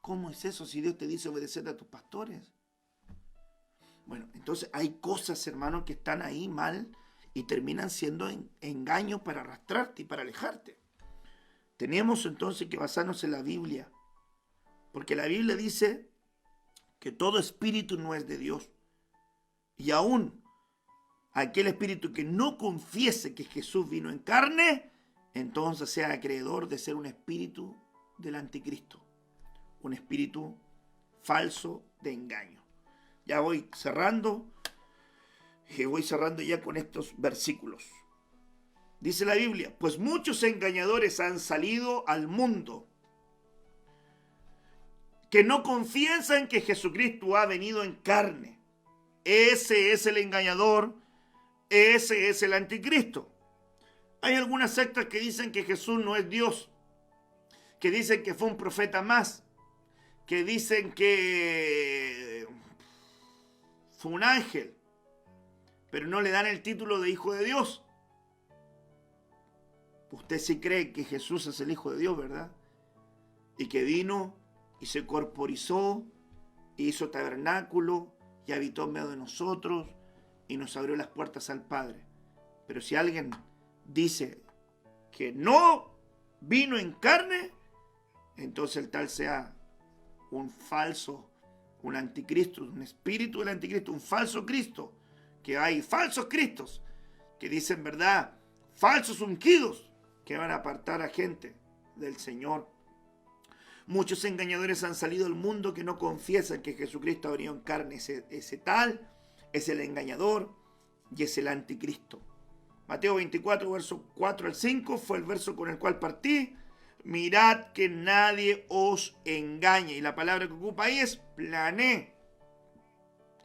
¿Cómo es eso si Dios te dice obedecer a tus pastores? Bueno, entonces hay cosas, hermano, que están ahí mal y terminan siendo engaños para arrastrarte y para alejarte. Tenemos entonces que basarnos en la Biblia, porque la Biblia dice que todo espíritu no es de Dios. Y aún aquel espíritu que no confiese que Jesús vino en carne, entonces sea acreedor de ser un espíritu del anticristo, un espíritu falso de engaño. Ya voy cerrando, y voy cerrando ya con estos versículos. Dice la Biblia, pues muchos engañadores han salido al mundo que no confiesan que Jesucristo ha venido en carne. Ese es el engañador, ese es el anticristo. Hay algunas sectas que dicen que Jesús no es Dios, que dicen que fue un profeta más, que dicen que fue un ángel, pero no le dan el título de hijo de Dios. Usted sí cree que Jesús es el Hijo de Dios, ¿verdad? Y que vino y se corporizó, hizo tabernáculo y habitó en medio de nosotros y nos abrió las puertas al Padre. Pero si alguien dice que no vino en carne, entonces el tal sea un falso, un anticristo, un espíritu del anticristo, un falso Cristo. Que hay falsos Cristos que dicen verdad, falsos ungidos, que van a apartar a gente del Señor. Muchos engañadores han salido al mundo que no confiesan que Jesucristo ha venido en carne. Ese tal es el engañador y es el anticristo. Mateo 24, versos 4 al 5 fue el verso con el cual partí. Mirad que nadie os engañe. Y la palabra que ocupa ahí es plané.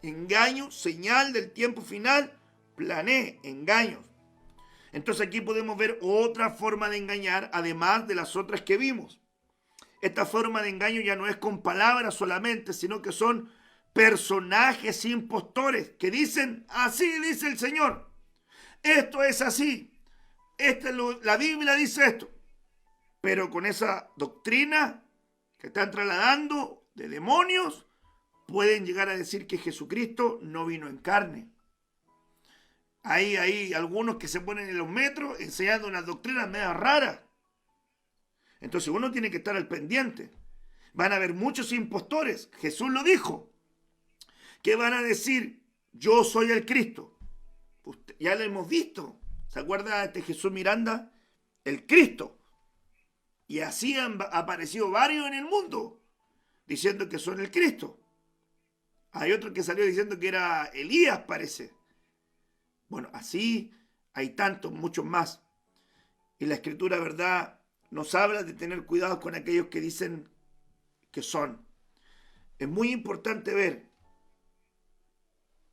Engaño, señal del tiempo final, plané, engaños. Entonces aquí podemos ver otra forma de engañar, además de las otras que vimos. Esta forma de engaño ya no es con palabras solamente, sino que son personajes impostores que dicen, así dice el Señor. Esto es así. La Biblia dice esto. Pero con esa doctrina que están trasladando de demonios, pueden llegar a decir que Jesucristo no vino en carne. Hay algunos que se ponen en los metros enseñando unas doctrinas medio raras. Entonces uno tiene que estar al pendiente. Van a haber muchos impostores. Jesús lo dijo. Que van a decir, yo soy el Cristo. Ya lo hemos visto. ¿Se acuerda de este Jesús Miranda? El Cristo. Y así han aparecido varios en el mundo diciendo que son el Cristo. Hay otro que salió diciendo que era Elías, parece. Bueno, así hay tantos, muchos más. Y la Escritura, ¿verdad?, nos habla de tener cuidado con aquellos que dicen que son. Es muy importante ver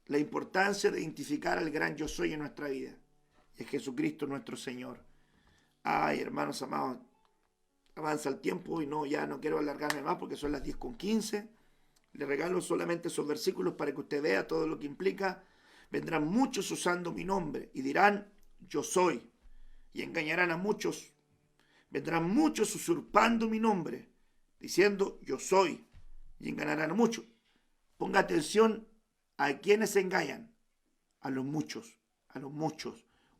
la importancia de identificar al gran yo soy en nuestra vida. Es Jesucristo nuestro Señor. Ay, hermanos amados, avanza el tiempo y ya no quiero alargarme más porque son las 10:15. Le regalo solamente esos versículos para que usted vea todo lo que implica. Vendrán muchos usando mi nombre y dirán, yo soy, y engañarán a muchos. Vendrán muchos usurpando mi nombre, diciendo, yo soy, y engañarán a muchos. Ponga atención a quienes engañan. A los muchos,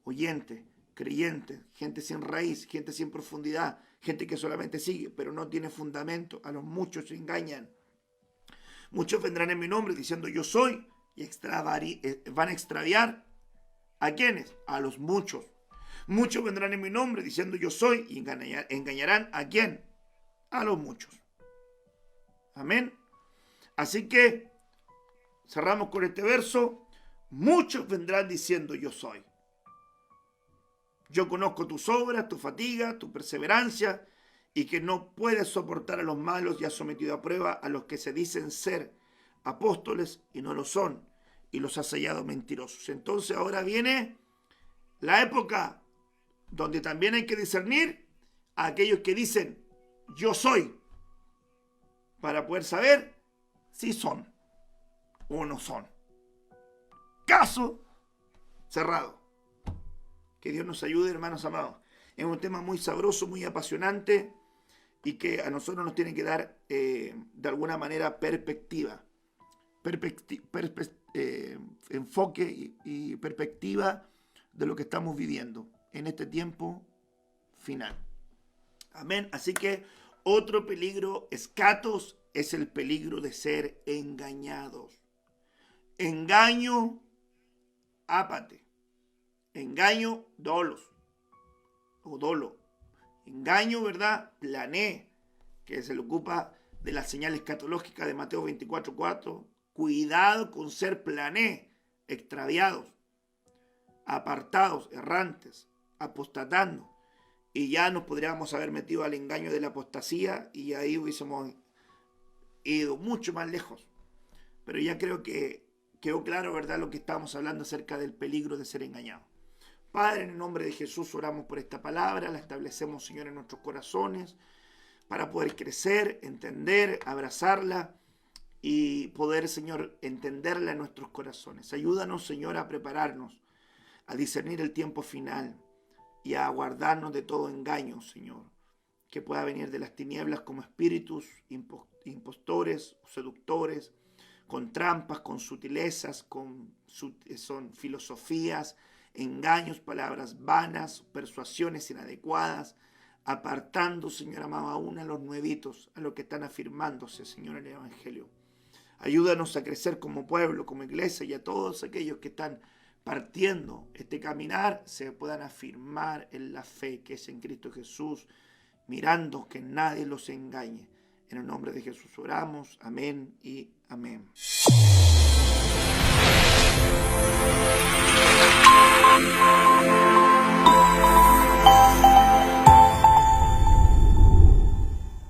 oyentes, creyentes, gente sin raíz, gente sin profundidad, gente que solamente sigue, pero no tiene fundamento. A los muchos engañan. Muchos vendrán en mi nombre diciendo yo soy y van a extraviar. ¿A quiénes? A los muchos. Muchos vendrán en mi nombre diciendo yo soy y engañarán ¿a quién? A los muchos. Amén. Así que cerramos con este verso. Muchos vendrán diciendo yo soy. Yo conozco tus obras, tu fatiga, tu perseverancia y que no puedes soportar a los malos y has sometido a prueba a los que se dicen ser apóstoles y no lo son y los has sellado mentirosos. Entonces ahora viene la época donde también hay que discernir a aquellos que dicen yo soy para poder saber si son o no son. Caso cerrado. Que Dios nos ayude, hermanos amados. Es un tema muy sabroso, muy apasionante y que a nosotros nos tiene que dar de alguna manera perspectiva. Enfoque y perspectiva de lo que estamos viviendo en este tiempo final. Amén. Así que otro peligro, escatos, es el peligro de ser engañados. Engaño, ápate. Engaño, dolos. O dolo. Engaño, ¿verdad? Plané, que se le ocupa de la señal escatológica de Mateo 24:4. Cuidado con ser plané, extraviados, apartados, errantes, apostatando. Y ya nos podríamos haber metido al engaño de la apostasía y ahí hubiésemos ido mucho más lejos. Pero ya creo que quedó claro, ¿verdad?, lo que estábamos hablando acerca del peligro de ser engañado. Padre, en el nombre de Jesús oramos por esta palabra, la establecemos, Señor, en nuestros corazones para poder crecer, entender, abrazarla y poder, Señor, entenderla en nuestros corazones. Ayúdanos, Señor, a prepararnos, a discernir el tiempo final y a guardarnos de todo engaño, Señor, que pueda venir de las tinieblas como espíritus impostores, seductores, con trampas, con sutilezas, son filosofías, engaños, palabras vanas, persuasiones inadecuadas, apartando, Señor amado, aún a los nuevitos, a los que están afirmándose, Señor, en el Evangelio. Ayúdanos a crecer como pueblo, como iglesia, y a todos aquellos que están partiendo este caminar, se puedan afirmar en la fe que es en Cristo Jesús, mirando que nadie los engañe. En el nombre de Jesús oramos. Amén y amén.